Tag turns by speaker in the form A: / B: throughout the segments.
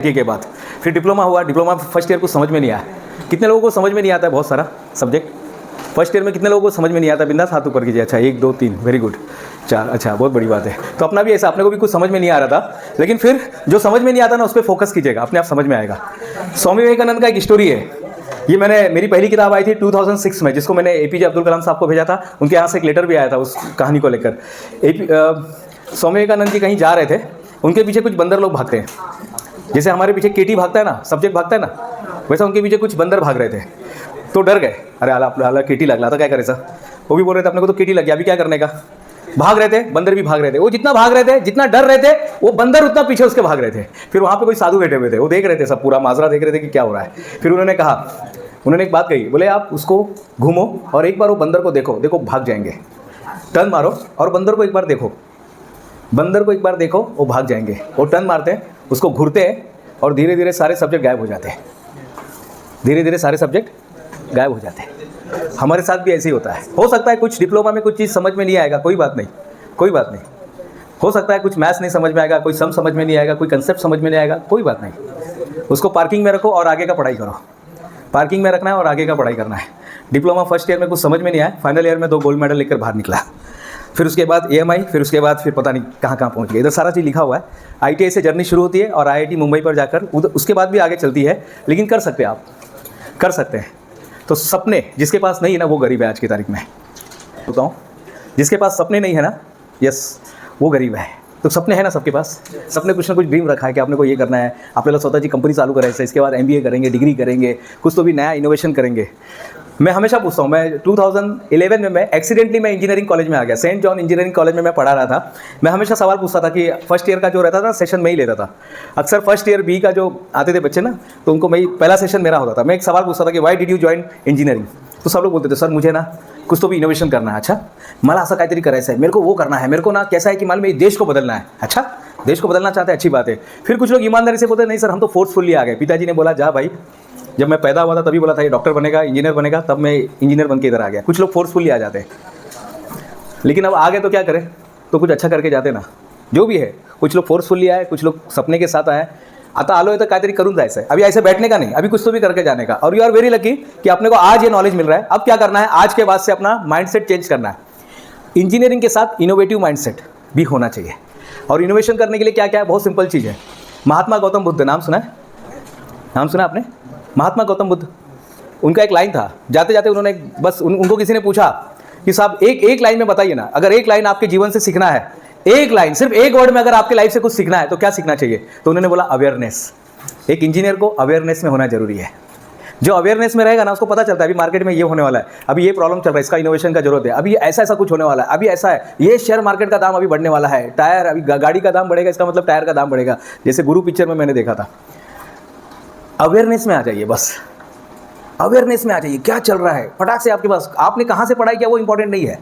A: के बाद फिर डिप्लोमा हुआ। डिप्लोमा फर्स्ट ईयर को समझ में नहीं आया। कितने लोगों को समझ में नहीं आता है बहुत सारा सब्जेक्ट फर्स्ट ईयर में? कितने लोगों को समझ में नहीं आता? बिंदास हाथ ऊपर कीजिए। अच्छा 1 2 3 वेरी गुड 4। अच्छा बहुत बड़ी बात है। तो अपना भी ऐसा, अपने को भी कुछ समझ में नहीं आ रहा था, लेकिन फिर जो समझ में नहीं आता ना उस पर फोकस कीजिएगा, अपने आप समझ में आएगा। स्वामी विवेकानंद का एक स्टोरी है, ये मेरी पहली किताब आई थी 2006 में, जिसको मैंने एपीजे अब्दुल कलाम साहब को भेजा था। उनके यहाँ से एक लेटर भी आया था उस कहानी को लेकर। स्वामी विवेकानंद जी कहीं जा रहे थे, उनके पीछे कुछ बंदर लोग भागते हैं, जैसे हमारे पीछे केटी भागता है ना, सब्जेक्ट भागता है ना, वैसा उनके पीछे कुछ बंदर भाग रहे थे। तो डर गए, अरे आला केटी लग रहा था, क्या करे सर। वो भी बोल रहे थे अपने को तो केटी लग गया, अभी क्या करने का। भाग रहे थे, बंदर भी भाग रहे थे। वो जितना भाग रहे थे, जितना डर रहे थे, वो बंदर उतना पीछे उसके भाग रहे थे। फिर वहाँ पे कोई साधु बैठे हुए थे, वो देख रहे थे, सब पूरा माजरा देख रहे थे कि क्या हो रहा है। फिर उन्होंने कहा, उन्होंने एक बात कही, बोले आप उसको घूमो और एक बार वो बंदर को देखो, देखो भाग जाएंगे। टर्न मारो और बंदर को एक बार देखो, बंदर को एक बार देखो, वो भाग जाएंगे। वो टर्न मारते हैं, उसको घूरते हैं और धीरे धीरे सारे सब्जेक्ट गायब हो जाते हैं। धीरे धीरे सारे सब्जेक्ट गायब हो जाते हैं। हमारे साथ भी ऐसे ही होता है। हो सकता है कुछ डिप्लोमा में कुछ चीज़ समझ में नहीं आएगा, कोई बात नहीं, कोई बात नहीं। हो सकता है कुछ मैथ्स नहीं समझ में आएगा, कोई सम समझ में नहीं आएगा, कोई कंसेप्ट समझ में नहीं आएगा, कोई बात नहीं। उसको पार्किंग में रखो और आगे का पढ़ाई करो। पार्किंग में रखना है और आगे का पढ़ाई करना है। डिप्लोमा फर्स्ट ईयर में कुछ समझ में नहीं आया, फाइनल ईयर में 2 गोल्ड मेडल लेकर बाहर निकला। फिर उसके बाद EMI, फिर उसके बाद फिर पता नहीं कहाँ कहाँ पहुँच गए। इधर सारा चीज़ लिखा हुआ है। ITI से जर्नी शुरू होती है और IIT मुंबई पर जाकर उसके बाद भी आगे चलती है, लेकिन कर सकते हैं आप, कर सकते हैं। तो सपने जिसके पास नहीं है ना, वो गरीब है आज की तारीख में। बताऊँ, जिसके पास सपने नहीं है ना, यस, वो गरीब है। तो सपने हैं ना सबके पास, सबने कुछ ना कुछ ड्रीम रखा है कि आपने को ये करना है, आपने स्वतः जी कंपनी चालू कराई, इसके बाद MBA करेंगे, डिग्री करेंगे, कुछ तो भी नया इनोवेशन करेंगे। मैं हमेशा पूछता हूँ, मैं 2011 में मैं एक्सीडेंटली मैं इंजीनियरिंग कॉलेज में आ गया। सेंट जॉन इंजीनियरिंग कॉलेज में मैं पढ़ा रहा था। मैं हमेशा सवाल पूछता था कि फर्स्ट ईयर का जो रहता था सेशन में ही लेता था। अक्सर फर्स्ट ईयर B का जो आते थे बच्चे ना, तो उनको मैं पहला सेशन मेरा होता था। मैं एक सवाल पूछता था कि why did you join engineering. तो सब लोग बोलते थे सर मुझे ना कुछ तो भी इनोवेशन करना है। अच्छा मला असं काहीतरी करायचं है, मेरे को वो करना है, मेरे को ना कैसा है कि मान में देश को बदलना है। अच्छा देश को बदलना चाहते हैं, अच्छी बात है। फिर कुछ लोग ईमानदारी से बोलते नहीं सर हम तो फोर्सफुली आ गए। पिताजी ने बोला जा भाई, जब मैं पैदा हुआ था तभी बोला था ये डॉक्टर बनेगा, इंजीनियर बनेगा, तब मैं इंजीनियर बन के इधर आ गया। कुछ लोग फोर्सफुली आ जाते हैं, लेकिन अब आ गए तो क्या करें, तो कुछ अच्छा करके जाते ना, जो भी है। कुछ लोग फोर्सफुली आए, कुछ लोग सपने के साथ आए। आता आलो है तो काहीतरी करून जायचं है, अभी ऐसे बैठने का नहीं, अभी कुछ तो भी करके जाने का। और यू आर वेरी लकी कि अपने को आज ये नॉलेज मिल रहा है। अब क्या करना है, आज के बाद से अपना माइंडसेट चेंज करना है। इंजीनियरिंग के साथ इनोवेटिव माइंडसेट भी होना चाहिए। और इनोवेशन करने के लिए क्या क्या है, बहुत सिंपल चीज़ है। महात्मा गौतम बुद्ध, नाम सुना है? नाम सुना आपने? महात्मा गौतम बुद्ध, उनका एक लाइन था, जाते जाते उन्होंने बस उनको किसी ने पूछा कि साहब एक लाइन में बताइए ना, अगर एक लाइन आपके जीवन से सीखना है, एक लाइन, सिर्फ एक वर्ड में अगर आपके लाइफ से कुछ सीखना है तो क्या सीखना चाहिए? तो उन्होंने बोला अवेयरनेस। एक इंजीनियर को अवेयरनेस में होना जरूरी है। जो अवेयरनेस में रहेगा ना, उसको पता चलता है अभी मार्केट में ये होने वाला है, अभी ये प्रॉब्लम चल रहा है, इसका इनोवेशन का जरूरत है, अभी ऐसा ऐसा कुछ होने वाला है, अभी ऐसा है, ये शेयर मार्केट का दाम अभी बढ़ने वाला है, टायर अभी गाड़ी का दाम बढ़ेगा, इसका मतलब टायर का दाम बढ़ेगा। जैसे गुरु पिक्चर में मैंने देखा था। अवेयरनेस में आ जाइए, बस अवेयरनेस में आ जाइए, क्या चल रहा है फटाक से आपके पास। आपने कहाँ से पढ़ाई किया वो इंपॉर्टेंट नहीं है।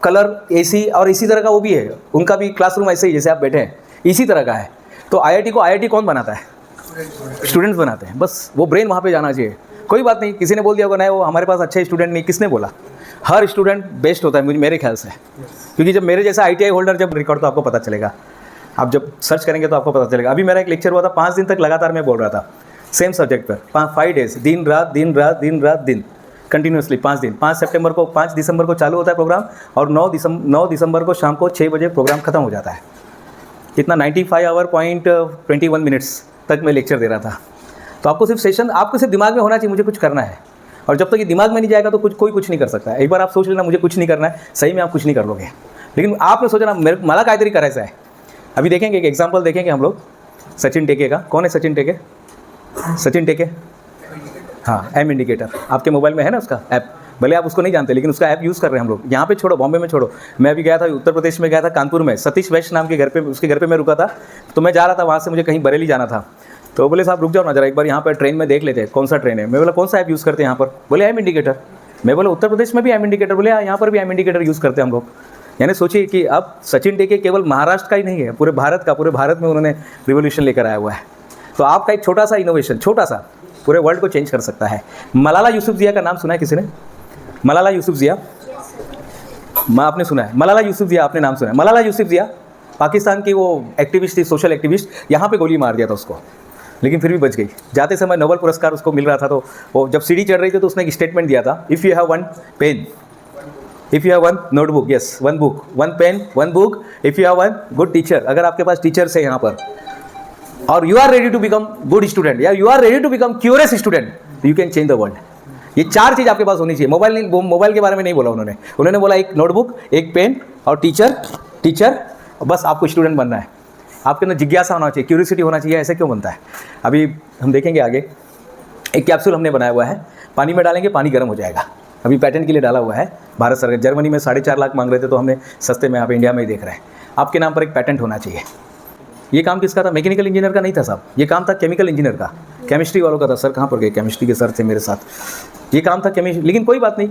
A: कलर AC और इसी तरह का वो भी है, उनका भी क्लासरूम ऐसे ही जैसे आप बैठे हैं इसी तरह का है। तो IIT को IIT कौन बनाता है? स्टूडेंट्स बनाते हैं। बस वो ब्रेन वहाँ पे जाना चाहिए। कोई बात नहीं, किसी ने बोल दिया होगा नहीं वो हमारे पास अच्छे स्टूडेंट नहीं, किसने बोला? हर स्टूडेंट बेस्ट होता है मुझे मेरे ख्याल से, क्योंकि जब मेरे जैसा ITI होल्डर जब रिकॉर्ड, तो आपको पता चलेगा, आप जब सर्च करेंगे तो आपको पता चलेगा। अभी मेरा एक लेक्चर हुआ था, 5 दिन तक लगातार मैं बोल रहा था सेम सब्जेक्ट पर, 5 डेज, दिन रात दिन रात दिन रात दिन, कंटिन्यूसली 5 दिन। 5 दिसंबर को चालू होता है प्रोग्राम और 9 दिसंबर को शाम को 6 बजे प्रोग्राम खत्म हो जाता है। कितना 95 आवर पॉइंट 21 मिनट्स तक मैं लेक्चर दे रहा था। तो आपको सिर्फ सेशन, आपको सिर्फ दिमाग में होना चाहिए मुझे कुछ करना है। और जब तक ये दिमाग में नहीं जाएगा तो कोई कुछ नहीं कर सकता है। एक बार आप सोच लेना मुझे कुछ नहीं करना है, सही में आप कुछ नहीं कर लोगे। लेकिन आपने सोचना मला काहीतरी करायचं है। अभी देखेंगे एक एग्जाम्पल देखेंगे हम लोग सचिन टेके का। कौन है सचिन टेके? सचिन टेके, हाँ, एम इंडिकेटर आपके मोबाइल में है ना उसका ऐप। भले आप उसको नहीं जानते लेकिन उसका ऐप यूज़ कर रहे हैं हम लोग। यहाँ पे छोड़ो, बॉम्बे में छोड़ो, मैं अभी गया था उत्तर प्रदेश में, गया था कानपुर में, सतीश वैश्य नाम के घर पे, उसके घर पे मैं रुका था। तो मैं जा रहा था वहाँ से, मुझे कहीं बरेली जाना था। तो बोले साहब रुक जाओ ना जरा, एक बार यहाँ पर ट्रेन में देख लेते हैं कौन सा ट्रेन है। मैं बोला कौन सा ऐप यूज़ करते हैं यहाँ पर? बोले एम इंडिकेटर। मैं बोला उत्तर प्रदेश में भी एम इंडिकेटर? बोले यहाँ पर भी एम इंडिकेटर यूज़ करते हैं हम लोग। यानी सोचिए कि अब सचिन टेके केवल महाराष्ट्र का ही नहीं है, पूरे भारत का, पूरे भारत में उन्होंने रिवोल्यूशन लेकर आया हुआ है। तो आपका एक छोटा सा इनोवेशन, छोटा सा, पूरे वर्ल्ड को चेंज कर सकता है। मलाला यूसुफज़ैया का नाम सुना है किसी ने? मलाला यूसुफज़ैया, आपने सुना है? मलाला यूसुफज़ैया आपने नाम सुना है? मलाला यूसुफज़ैया पाकिस्तान की वो एक्टिविस्ट थी, सोशल एक्टिविस्ट, यहाँ पे गोली मार दिया था उसको, लेकिन फिर भी बच गई। जाते समय नोबेल पुरस्कार उसको मिल रहा था, तो वो जब सीढ़ी चढ़ रही थी तो उसने एक स्टेटमेंट दिया था, if you have one pen, if you have one notebook, yes one book, one pen one book, if you have one good teacher, अगर आपके पास टीचर्स है यहाँ पर और you are ready to become good student या you are ready to become curious student, you can change the world. ये 4 चीज़ आपके पास होनी चाहिए। मोबाइल के बारे में नहीं बोला उन्होंने बोला एक नोटबुक, एक पेन और टीचर, बस आपको स्टूडेंट बनना है। आपके अंदर जिज्ञासा होना चाहिए, क्यूरियोसिटी होना चाहिए। ऐसे क्यों बनता है अभी हम देखेंगे आगे। एक कैप्सूल हमने बनाया हुआ है, पानी में डालेंगे, पानी गर्म हो जाएगा। अभी पैटेंट के लिए डाला हुआ है भारत सरकार। जर्मनी में 4.5 लाख मांग रहे थे, तो हमने सस्ते में यहाँ पे इंडिया में ही देख रहे हैं। आपके नाम पर एक पैटेंट होना चाहिए। ये काम किसका था? मैकेनिकल इंजीनियर का नहीं था साहब, ये काम था केमिकल इंजीनियर का, केमिस्ट्री वालों का था। सर कहाँ पर गए? केमिस्ट्री के सर थे मेरे साथ। ये काम था केमिस्ट्री, लेकिन कोई बात नहीं,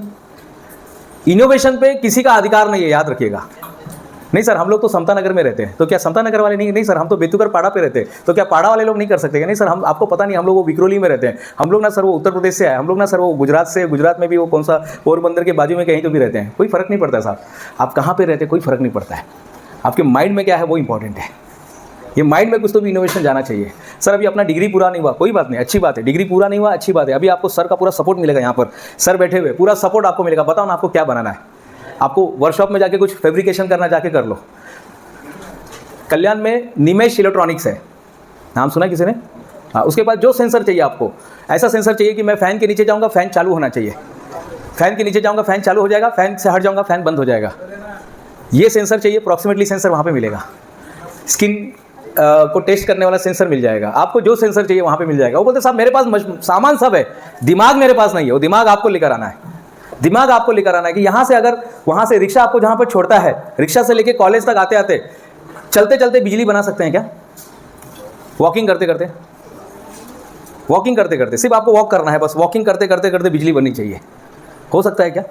A: इनोवेशन पे किसी का अधिकार नहीं है, याद रखिएगा। नहीं सर, हम लोग तो समता नगर में रहते हैं, तो क्या समता नगर वाले नहीं सर, हम तो बेतुकर पाड़ा पे रहते हैं, तो क्या पाड़ा वाले लोग नहीं कर सकते? नहीं सर, हम आपको पता नहीं, हम लोग वो विक्रोली में रहते हैं, हम लोग ना सर वो उत्तर प्रदेश से आए, हम लोग ना सर वो गुजरात से, गुजरात में भी वो कौन सा पोरबंदर के बाजू में कहीं तो भी रहते हैं। कोई फर्क नहीं पड़ता साहब, आप कहाँ पे रहते हैं कोई फर्क नहीं पड़ता है। आपके माइंड में क्या है वो इंपॉर्टेंट है। ये माइंड में कुछ तो भी इनोवेशन जाना चाहिए। सर अभी अपना डिग्री पूरा नहीं हुआ, कोई बात नहीं, अच्छी बात है। डिग्री पूरा नहीं हुआ, अच्छी बात है। अभी आपको सर का पूरा सपोर्ट मिलेगा, यहाँ पर सर बैठे हुए, पूरा सपोर्ट आपको मिलेगा। बताओ ना आपको क्या बनाना है। आपको वर्कशॉप में जाके कुछ फैब्रिकेशन करना, जाके कर लो। कल्याण में निमेश इलेक्ट्रॉनिक्स है, नाम सुना किसी ने? हाँ, उसके बाद जो सेंसर चाहिए आपको, ऐसा सेंसर चाहिए कि मैं फ़ैन के नीचे जाऊँगा, फ़ैन चालू होना चाहिए, फ़ैन के नीचे जाऊँगा, फ़ैन चालू हो जाएगा, फ़ैन से हट जाऊँगा, फ़ैन बंद हो जाएगा। ये सेंसर चाहिए, अप्रॉक्सीमेटली सेंसर वहाँ पे मिलेगा। स्किन को टेस्ट करने वाला सेंसर मिल जाएगा आपको, जो सेंसर चाहिए वहाँ पे मिल जाएगा। वो बोलते साहब मेरे पास सामान सब है, दिमाग मेरे पास नहीं है। वो दिमाग आपको लेकर आना है, दिमाग आपको लेकर आना है कि यहाँ से, अगर वहाँ से रिक्शा आपको जहाँ पर छोड़ता है, रिक्शा से लेके कॉलेज तक आते आते, चलते चलते बिजली बना सकते हैं क्या? वॉकिंग करते करते सिर्फ आपको वॉक करना है, बस वॉकिंग करते करते बिजली बननी चाहिए। हो सकता है क्या?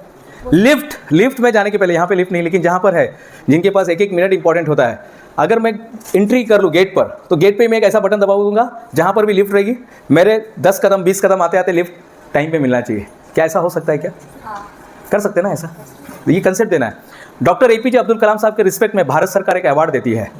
A: लिफ्ट में जाने के पहले, यहाँ पे लिफ्ट नहीं, लेकिन जहाँ पर है, जिनके पास 1-1 मिनट इंपॉर्टेंट होता है, अगर मैं एंट्री कर लूँ गेट पर, तो गेट पे मैं एक ऐसा बटन दबा दूंगा जहाँ पर भी लिफ्ट रहेगी, मेरे 10 कदम 20 कदम आते आते लिफ्ट टाइम पे मिलना चाहिए। क्या ऐसा हो सकता है क्या? कर सकते हैं ना ऐसा? ये कंसेप्ट देना है। डॉक्टर APJ अब्दुल कलाम साहब के रिस्पेक्ट में भारत सरकार एक अवार्ड देती है,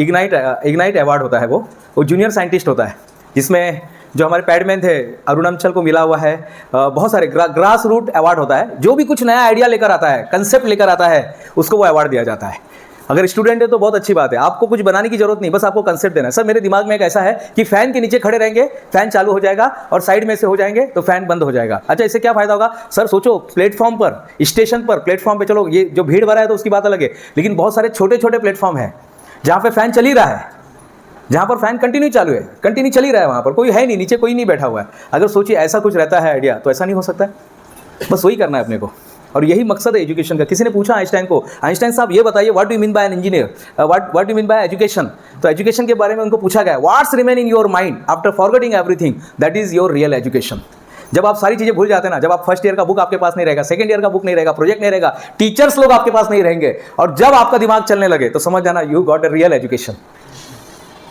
A: इग्नाइट अवार्ड होता है। वो जूनियर साइंटिस्ट होता है, जिसमें जो हमारे पैडमैन थे अरुणाचल को मिला हुआ है। बहुत सारे ग्रास रूट अवार्ड होता है। जो भी कुछ नया आइडिया लेकर आता है, कंसेप्ट लेकर आता है, उसको वो अवार्ड दिया जाता है। अगर स्टूडेंट है तो बहुत अच्छी बात है, आपको कुछ बनाने की जरूरत नहीं, बस आपको कंसेप्ट देना है। सर मेरे दिमाग में एक ऐसा है कि फैन के नीचे खड़े रहेंगे, फैन चालू हो जाएगा, और साइड में से हो जाएंगे तो फैन बंद हो जाएगा। अच्छा, इससे क्या फायदा होगा? सर सोचो, प्लेटफॉर्म पर, स्टेशन पर, प्लेटफॉर्म पे, चलो ये जो भीड़ भरा है तो उसकी बात अलग है, लेकिन बहुत सारे छोटे छोटे प्लेटफॉर्म है जहाँ पे फैन चल ही रहा है, जहाँ पर फैन कंटिन्यू चालू है, कंटिन्यू चल ही रहा है, वहाँ पर कोई है नहीं, नीचे कोई नहीं बैठा हुआ है। अगर सोचिए ऐसा कुछ रहता है आइडिया, तो ऐसा नहीं हो सकता है। बस वही करना है अपने को, और यही मकसद है एजुकेशन का। किसी ने पूछा आइंस्टाइन को, आइंस्टाइन साहब ये बताइए, what do you mean by an engineer, what do mean by education? तो एजुकेशन के बारे में उनको पूछा गया, what's remain in your mind after forgetting everything, that is your real education. जब आप सारी चीज़ें भूल जाते हैं ना, जब आप फर्स्ट ईयर का बुक आपके पास नहीं रहेगा, सेकंड ईयर का बुक नहीं रहेगा, प्रोजेक्ट नहीं रहेगा, टीचर्स लोग आपके पास नहीं रहेंगे, और जब आपका दिमाग चलने लगे, तो समझ जाना you got a real education.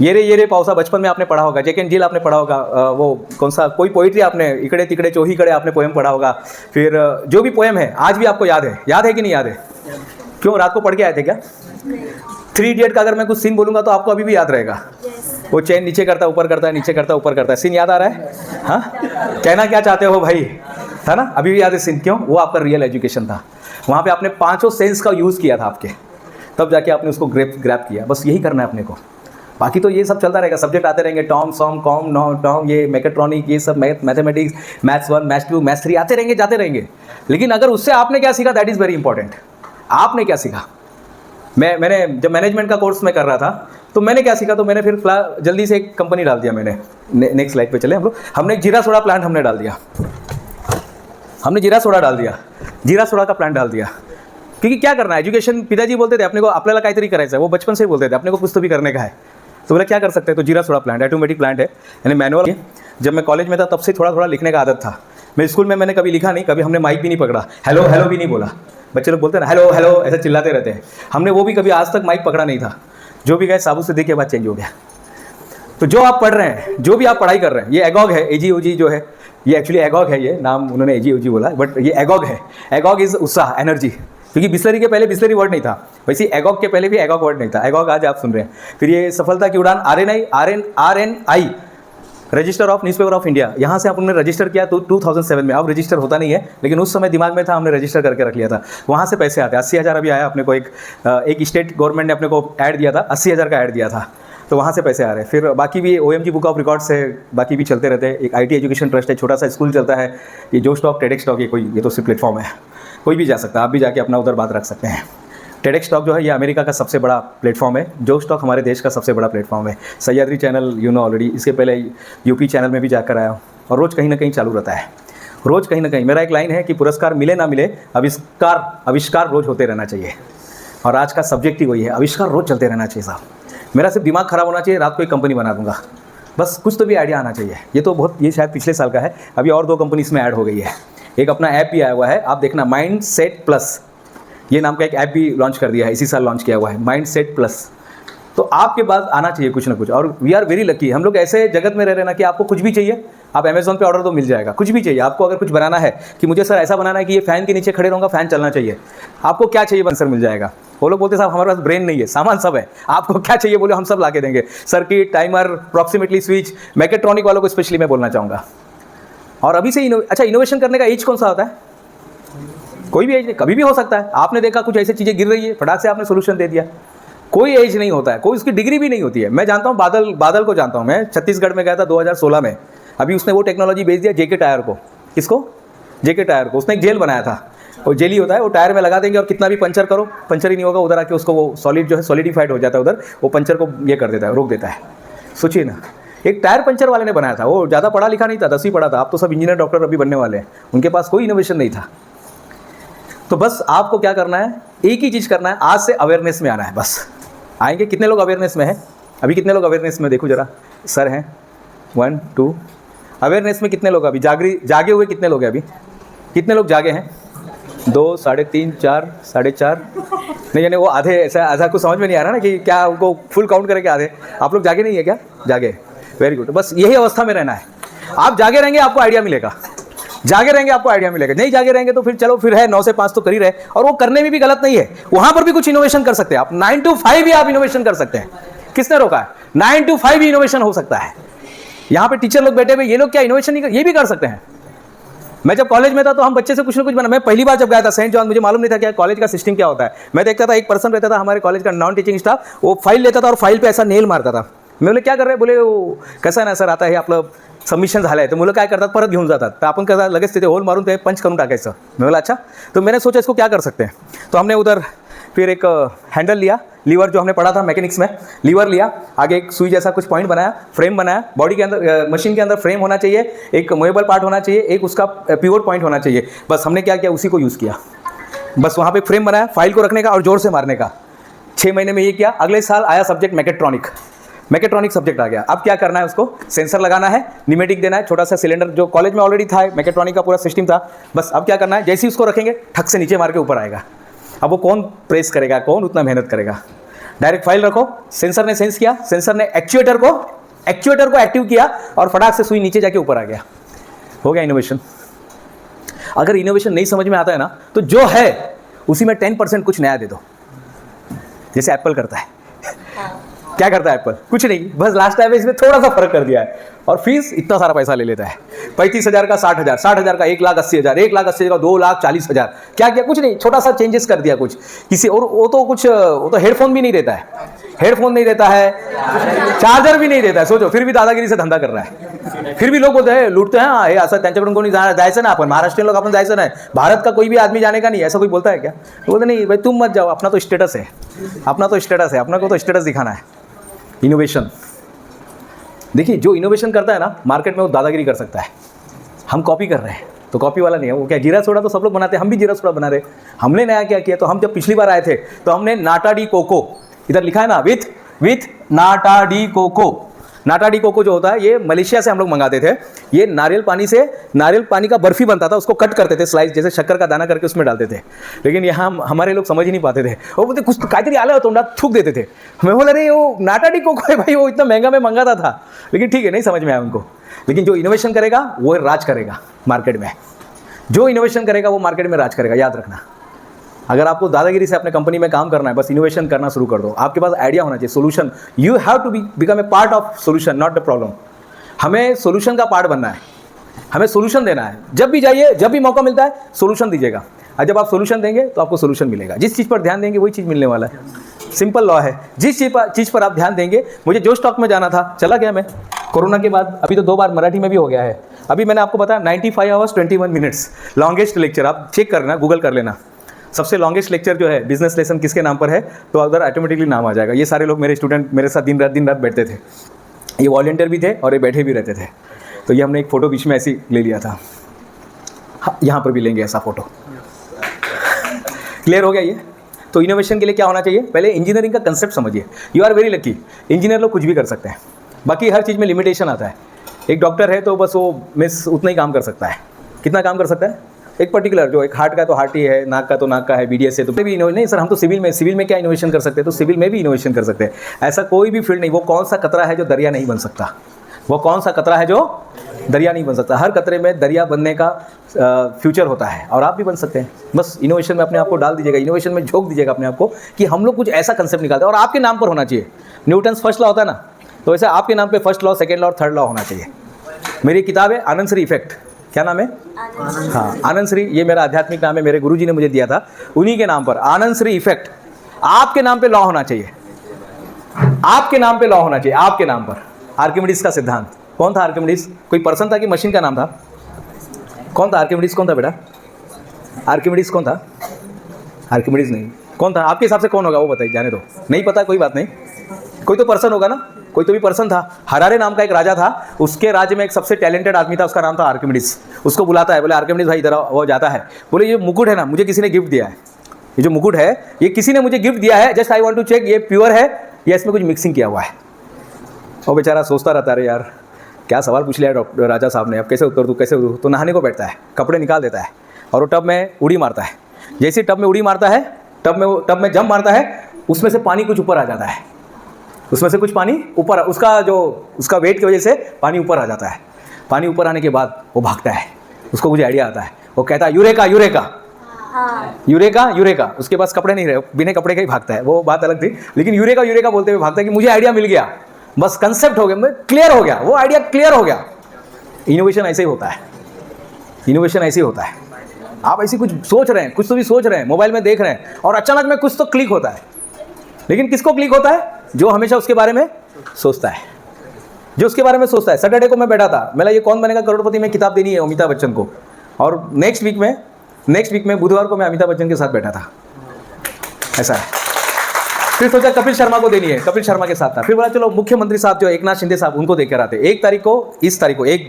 A: ये रे पावसा बचपन में आपने पढ़ा होगा, जेक एंड जिल आपने पढ़ा होगा, वो कौन सा कोई पोइट्री आपने, इकड़े तिकड़े चोही कड़े आपने पोएम पढ़ा होगा। फिर जो भी पोएम है आज भी आपको याद है कि नहीं याद है? क्यों, रात को पढ़ के आए थे क्या? 3 इडियट का अगर मैं कुछ सीन बोलूँगा तो आपको अभी भी याद रहेगा। वो चैन नीचे करता ऊपर करता है, नीचे करता ऊपर करता है, सीन याद आ रहा है? हाँ, कहना क्या चाहते हो भाई, था ना? अभी भी याद है सीन। क्यों? वो आपका रियल एजुकेशन था। वहाँ पे आपने 5 सेंस का यूज़ किया था आपके, तब जाके आपने उसको ग्रैब किया। बस यही करना है अपने को। बाकी तो ये सब चलता रहेगा, सब्जेक्ट आते रहेंगे, टॉम सॉम कॉम नो टॉम, ये मैकेट्रॉनिक, ये सब मैथमेटिक्स, मैथ्स 1 मैथ्स 2 मैथ्स 3 आते रहेंगे, जाते रहेंगे। लेकिन अगर उससे आपने क्या सीखा, दैट इज़ वेरी इंपॉर्टेंट। आपने क्या सीखा? मैंने जब मैनेजमेंट का कोर्स में कर रहा था, तो मैंने क्या सीखा, तो मैंने फिर जल्दी से एक कंपनी डाल दिया मैंने। नेक्स्ट स्लाइड पे चले हम लोग। हमने एक जीरा सोडा प्लांट हमने डाल दिया, हमने जीरा सोडा का प्लांट डाल दिया। क्योंकि क्या करना है, एजुकेशन, पिताजी बोलते थे अपने को आपल्याला काहीतरी करायचं है, वो बचपन से ही बोलते थे अपने को कुछ तो भी करने का है। तो बोला क्या कर सकते हैं, तो जीरा सोडा प्लांट ऑटोमेटिक प्लांट है, यानी मैनुअल। जब मैं कॉलेज में था तब से थोड़ा थोड़ा लिखने का आदत था। मैं स्कूल में मैंने कभी लिखा नहीं, कभी हमने माइक भी नहीं पकड़ा, हेलो हेलो भी नहीं बोला। बच्चे लोग बोलते हैं ना हेलो हेलो, ऐसा चिल्लाते रहते हैं, हमने वो भी कभी आज तक माइक पकड़ा नहीं था। जो भी गए साबुत से के बाद चेंज हो गया। तो जो आप पढ़ रहे हैं, जो भी आप पढ़ाई कर रहे हैं, ये एगॉग है, AGOG जो है, ये एक्चुअली एगॉग है, ये नाम उन्होंने AGOG बोला, बट ये एगॉग है। एगॉग इज उत्साह, एनर्जी। क्योंकि बिस्लरी के पहले बिस्लरी वर्ड नहीं था, वैसे एगॉग के पहले भी एगॉग वर्ड नहीं था, एगॉग आज आप सुन रहे हैं। फिर ये सफलता की उड़ान RNI register of newspaper of India, यहाँ से हमने रजिस्टर किया तो 2007 में। अब रजिस्टर होता नहीं है, लेकिन उस समय दिमाग में था, हमने रजिस्टर करके रख लिया था। वहाँ से पैसे आते 80,000 अभी आया अपने को, एक स्टेट गवर्नमेंट ने अपने को ऐड दिया था, 80,000 का ऐड दिया था, तो वहाँ से पैसे आ रहे हैं। फिर बाकी भी OMG बुक ऑफ रिकॉर्ड्स है, बाकी भी चलते रहते हैं। एक IT एजुकेशन ट्रस्ट है, छोटा सा स्कूल चलता है। ये जो स्टॉक टेडेक्स स्टॉक, ये तो सिर्फ प्लेटफॉर्म है, कोई भी जा सकता है, आप भी जाके अपना उधर बात रख सकते हैं। टेडेक्स स्टॉक जो है ये अमेरिका का सबसे बड़ा प्लेटफॉर्म है, जो स्टॉक हमारे देश का सबसे बड़ा प्लेटफॉर्म है। सह्याद्री चैनल ऑलरेडी, इसके पहले यूपी चैनल में भी जाकर आया हूँ, और रोज़ कहीं ना कहीं चालू रहता है, रोज़ कहीं ना कहीं। मेरा एक लाइन है कि पुरस्कार मिले ना मिले, आविष्कार रोज़ होते रहना चाहिए, और आज का सब्जेक्ट ही वही है, आविष्कार रोज़ चलते रहना चाहिए साहब। मेरा सिर्फ दिमाग खराब होना चाहिए, रात को एक कंपनी बना दूंगा, बस कुछ तो भी आइडिया आना चाहिए। ये शायद पिछले साल का है, अभी और 2 कंपनी इसमें ऐड हो गई है। एक अपना ऐप भी आया हुआ है, आप देखना, माइंडसेट प्लस ये नाम का एक ऐप भी लॉन्च कर दिया है, इसी साल लॉन्च किया हुआ है, माइंडसेट प्लस। तो आपके पास आना चाहिए कुछ ना कुछ, और वी आर वेरी लकी, हम लोग ऐसे जगत में रह रहे हैं ना कि आपको कुछ भी चाहिए, आप अमेज़ॉन पे ऑर्डर दो मिल जाएगा। कुछ भी चाहिए आपको, अगर कुछ बनाना है कि मुझे सर ऐसा बनाना है कि ये फ़ैन के नीचे खड़े रहूँगा, फ़ैन चलना चाहिए, आपको क्या चाहिए आंसर मिल जाएगा। वो लोग बोलते साहब हमारे पास ब्रेन नहीं है, सामान सब है, आपको क्या चाहिए बोले हम सब ला के देंगे। सर्किट, टाइमर, प्रॉक्सिमेटली स्विच, मैकेट्रॉनिक वालों को स्पेशली मैं बोलना चाहूँगा। और अभी से अच्छा, इनोवेशन करने का एज कौन सा होता है? कोई भी एज नहीं, कभी भी हो सकता है। आपने देखा कुछ ऐसी चीज़ें गिर रही है, फटाक से आपने सोल्यूशन दे दिया। कोई एज नहीं होता है, कोई उसकी डिग्री भी नहीं होती है। मैं जानता हूँ बादल को जानता हूँ, मैं छत्तीसगढ़ में गया था 2016 में, अभी उसने वो टेक्नोलॉजी भेज दिया JK टायर को। किसको? JK टायर को। उसने एक जेल बनाया था, वो जेली होता है, वो टायर में लगा देंगे और कितना भी पंचर करो, पंचर ही नहीं होगा। उधर आके उसको वो सॉलिड जो है सॉलिडिफाइड हो जाता है, उधर वो पंचर को ये कर देता है, रोक देता है। सोचिए ना, एक टायर पंचर वाले ने बनाया था, वो ज़्यादा पढ़ा लिखा नहीं था, 10वीं पढ़ा था। आप तो सब इंजीनियर डॉक्टर अभी बनने वाले हैं, उनके पास कोई इनोवेशन नहीं था। तो बस आपको क्या करना है, एक ही चीज़ करना है, आज से अवेयरनेस में आना है। बस आएंगे। कितने लोग अवेयरनेस में हैं अभी? कितने लोग अवेयरनेस में? देखो जरा, सर हैं 1 2। अवेयरनेस में कितने लोग अभी जागे हुए? कितने लोग हैं अभी? कितने लोग जागे हैं? 2 3.5 4 4.5 नहीं, यानी वो आधे, ऐसा आधा कुछ समझ में नहीं आ रहा ना कि क्या उनको फुल काउंट करें क्या आधे? आप लोग जागे नहीं है क्या? जागे, वेरी गुड। बस यही अवस्था में रहना है। आप जागे रहेंगे आपको आइडिया मिलेगा, जागे रहेंगे आपको आइडिया मिलेगा। नहीं जागे रहेंगे तो फिर चलो, फिर है 9 से 5 तो कर ही रहे, और वो करने में भी गलत नहीं है, वहां पर भी कुछ इनोवेशन कर सकते हैं आप। 9 to 5 भी आप इनोवेशन कर सकते हैं, किसने रोका है? 9 to 5 भी इनोवेशन हो सकता है। यहाँ पे टीचर लोग बैठे हुए, ये लोग क्या इनोवेशन नहीं कर, ये भी कर सकते हैं। मैं जब कॉलेज में था तो हम बच्चे से कुछ ना कुछ बना। मैं पहली बार जब गया था सेंट जॉन, मुझे मालूम नहीं था क्या कॉलेज का सिस्टम क्या होता है। मैं देखता था एक पर्सन रहता था हमारे कॉलेज का नॉन टीचिंग स्टाफ, वो फाइल लेता था और फाइल पे ऐसा नेल मारता था। मैं बोले क्या कर रहे? बोले वो कसं ना सर आता हे आपलं सबमिशन झालं आहे, तर मुलं काय करतात परत घेऊन जातात, तर आपण कसं लगेच तिथे होल मारून ते पंच करून टाकायचं। मैं बोला अच्छा। तो मैंने सोचा इसको क्या कर सकते हैं, तो हमने उधर फिर एक हैंडल लिया, लीवर जो हमने पढ़ा था मैकेनिक्स में, लीवर लिया, आगे एक सुई जैसा कुछ पॉइंट बनाया, फ्रेम बनाया, बॉडी के अंदर मशीन के अंदर फ्रेम होना चाहिए, एक मूवेबल पार्ट होना चाहिए, एक उसका पिवोट पॉइंट होना चाहिए। बस हमने क्या किया, उसी को यूज़ किया। बस वहाँ पे फ्रेम बनाया, फाइल को रखने का और जोर से मारने का। 6 महीने में ये किया। अगले साल आया सब्जेक्ट मैकेट्रॉनिक सब्जेक्ट आ गया। अब क्या करना है, उसको सेंसर लगाना है, न्यूमेटिक देना है, छोटा सा सिलेंडर जो कॉलेज में ऑलरेडी था, मैकेट्रॉनिक का पूरा सिस्टम था। बस अब क्या करना है, जैसे ही उसको रखेंगे ठक से नीचे मार के ऊपर आएगा। अब वो कौन प्रेस करेगा, कौन उतना मेहनत करेगा? डायरेक्ट फाइल रखो, सेंसर ने सेंस किया, सेंसर ने एक्चुएटर को एक्टिव किया और फटाक से सुई नीचे जाके ऊपर आ गया। हो गया इनोवेशन। अगर इनोवेशन नहीं समझ में आता है ना, तो जो है उसी में 10% कुछ नया दे दो, जैसे एप्पल करता है। क्या करता है एप्पल? कुछ नहीं, बस लास्ट टाइम इसमें थोड़ा सा फर्क कर दिया है, और फीस इतना सारा पैसा ले लेता है। 35,000 का 60,000, 60,000 का 1,80,000, 1,80,000 का 2,40,000। क्या किया? कुछ नहीं, छोटा सा चेंजेस कर दिया कुछ किसी। और वो तो हेडफोन भी नहीं देता है, हेडफोन नहीं देता है, चार्जर भी नहीं देता है। सोचो, फिर भी दादागिरी से धंधा कर रहा है। फिर भी लोग बोलते हैं, लूटते हैं, हे असं त्यांच्याकडून कोणी जायचं ना, आपण महाराष्ट्रीयन लोग आपण जायचं नाही, भारत का कोई भी आदमी जाने का नहीं, ऐसा कोई बोलता है क्या? बोलते नहीं भाई तुम मत जाओ, अपना तो स्टेटस है, अपना को तो स्टेटस दिखाना है। इनोवेशन देखिए, जो इनोवेशन करता है ना मार्केट में, वो दादागिरी कर सकता है। हम कॉपी कर रहे हैं तो कॉपी वाला नहीं है वो। क्या जीरा सोडा तो सब लोग बनाते हैं, हम भी जीरा सोडा बना रहे। हमने नया क्या किया, तो हम जब पिछली बार आए थे तो हमने नाटा डी कोको, इधर लिखा है ना with nata de coco. Nata de coco जो होता है, ये मलेशिया से हम लोग मंगाते थे। ये नारियल पानी का बर्फी बनता था, उसको कट करते थे स्लाइस, जैसे शक्कर का दाना करके उसमें डालते थे। लेकिन यहाँ हमारे लोग समझ ही नहीं पाते थे, वो बोलते कुछ कायतरी आलं तोंडात थूक देते थे। मैं बोला अरे वो नाटा डी कोको है भाई, वो इतना महंगा में मंगाता था। लेकिन ठीक है, नहीं समझ में आया उनको। लेकिन जो इनोवेशन करेगा वो राज करेगा मार्केट में, जो इनोवेशन करेगा वो मार्केट में राज करेगा, याद रखना। अगर आपको दादागिरी से अपने कंपनी में काम करना है, बस इनोवेशन करना शुरू कर दो। आपके पास आइडिया होना चाहिए, solution. You have to become a part of solution, not the problem. हमें सोल्यूशन का पार्ट बनना है, हमें सोल्यूशन देना है। जब भी जाइए, जब भी मौका मिलता है सोल्यूशन दीजिएगा, और जब आप सोल्यूशन देंगे तो आपको सोल्यूशन मिलेगा। जिस चीज़ पर ध्यान देंगे वही चीज़ मिलने वाला है। सिंपल लॉ है, जिस चीज़ पर आप ध्यान देंगे। मुझे जो स्टॉक में जाना था, चला गया मैं कोरोना के बाद। अभी तो 2 बार मराठी में भी हो गया है। अभी मैंने आपको बताया 95 आवर्स 21 मिनट्स लॉन्गेस्ट लेक्चर। आप चेक करना, गूगल कर लेना, सबसे लॉन्गेस्ट लेक्चर जो है बिजनेस लेसन किसके नाम पर है, तो उधर ऑटोमेटिकली नाम आ जाएगा। ये सारे लोग मेरे स्टूडेंट मेरे साथ दिन रात बैठते थे। ये वॉलंटियर भी थे और ये बैठे भी रहते थे। तो ये हमने एक फ़ोटो बीच में ऐसी ले लिया था। हाँ, यहाँ पर भी लेंगे ऐसा फ़ोटो। क्लियर हो गया ये? तो इनोवेशन के लिए क्या होना चाहिए? पहले इंजीनियरिंग का कंसेप्ट समझिए। You are very lucky, engineer लोग कुछ भी कर सकते हैं, बाकी हर चीज़ में लिमिटेशन आता है। एक डॉक्टर है तो बस वो मिस उतना ही काम कर सकता है। कितना काम कर सकता है? एक पर्टिकुलर, जो एक हार्ट का तो हार्ट ही है, नाक का तो नाक का है, BDS है तो भी नहीं सर, हम तो सिविल में क्या इनोवेशन कर सकते हैं? तो सिविल में भी इनोवेशन कर सकते हैं। ऐसा कोई भी फील्ड नहीं। वो कौन सा कतरा है जो दरिया नहीं बन सकता? वो कौन सा कतरा है जो दरिया नहीं बन सकता? हर कतरे में दरिया बनने का फ्यूचर होता है, और आप भी बन सकते हैं। बस इनोवेशन में अपने आप को डाल दीजिएगा, इनोवेशन में झोंक दीजिएगा अपने आप को कि हम लोग कुछ ऐसा कंसेप्ट निकालते हैं, और आपके नाम पर होना चाहिए। न्यूटन्स फर्स्ट लॉ होता है ना, तो वैसे आपके नाम पे फर्स्ट लॉ, सेकंड लॉ और थर्ड लॉ होना चाहिए। मेरी किताब है आनंद श्री इफेक्ट। क्या नाम है? हाँ, आनंद श्री। ये मेरा आध्यात्मिक नाम है, मेरे गुरुजी ने मुझे दिया था, उन्हीं के नाम पर आनंद श्री इफेक्ट। आपके नाम पे लॉ होना चाहिए, आपके नाम पे लॉ होना चाहिए, आपके नाम पर। आर्किमिडीज का सिद्धांत। कौन था आर्किमिडीज? कोई पर्सन था कि मशीन का नाम था? कौन था आर्किमिडीज? कौन था बेटा? आर्किमिडीज कौन था? आर्किमिडीज नहीं, कौन था आपके हिसाब से? कौन होगा वो बताइए। जाने दो, नहीं पता कोई बात नहीं, कोई तो पर्सन होगा ना, कोई तो भी पर्सन था। हरारे नाम का एक राजा था, उसके राज्य में एक सबसे टैलेंटेड आदमी था, उसका नाम था आर्किमिडीज। उसको बुलाता है, बोले आर्किमिडीज भाई इधर आओ। वो जाता है, बोले ये मुकुट है ना, मुझे किसी ने गिफ्ट दिया है। ये जो मुकुट है ये किसी ने मुझे गिफ्ट दिया है, just I want to check ये प्योर है या इसमें कुछ मिक्सिंग किया हुआ है। और बेचारा सोचता रहता है, अरे यार क्या सवाल पूछ लिया डॉक्टर राजा साहब ने, अब कैसे उत्तर दूँ, कैसे दूँ? तो नहाने को बैठता है, कपड़े निकाल देता है और वो टब में उड़ी मारता है। जैसे टब में उड़ी मारता है, टब में जंप मारता है, उसमें से पानी कुछ ऊपर आ जाता है, उसमें से कुछ पानी ऊपर, उसका वेट की वजह से पानी ऊपर आ जाता है। पानी ऊपर आने के बाद वो भागता है, उसको कुछ आइडिया आता है, वो कहता है यूरेका यूरेका यूरेका यूरेका। उसके पास कपड़े नहीं रहे, बिना कपड़े का ही भागता है, वो बात अलग थी, लेकिन यूरेका यूरेका बोलते हुए भागता है कि मुझे आइडिया मिल गया, बस कंसेप्ट हो गया, क्लियर हो गया, वो आइडिया क्लियर हो गया। इनोवेशन ऐसे ही होता है, इनोवेशन ऐसे ही होता है। आप ऐसी कुछ सोच रहे हैं, कुछ तो भी सोच रहे हैं, मोबाइल में देख रहे हैं और अचानक में कुछ तो क्लिक होता है। लेकिन किसको क्लिक होता है? जो हमेशा उसके बारे में सोचता है, जो उसके बारे में सोचता है। सैटरडे को मैं बैठा था, मेरा ये कौन बनेगा करोड़पति में किताब देनी है अमिताभ बच्चन को, और नेक्स्ट वीक में बुधवार को मैं अमिताभ बच्चन के साथ बैठा था, ऐसा है। फिर सोचा कपिल शर्मा को देनी है, कपिल शर्मा के साथ था। फिर बोला चलो मुख्यमंत्री साहब जो एकनाथ शिंदे साहब, उनको देकर आते। 1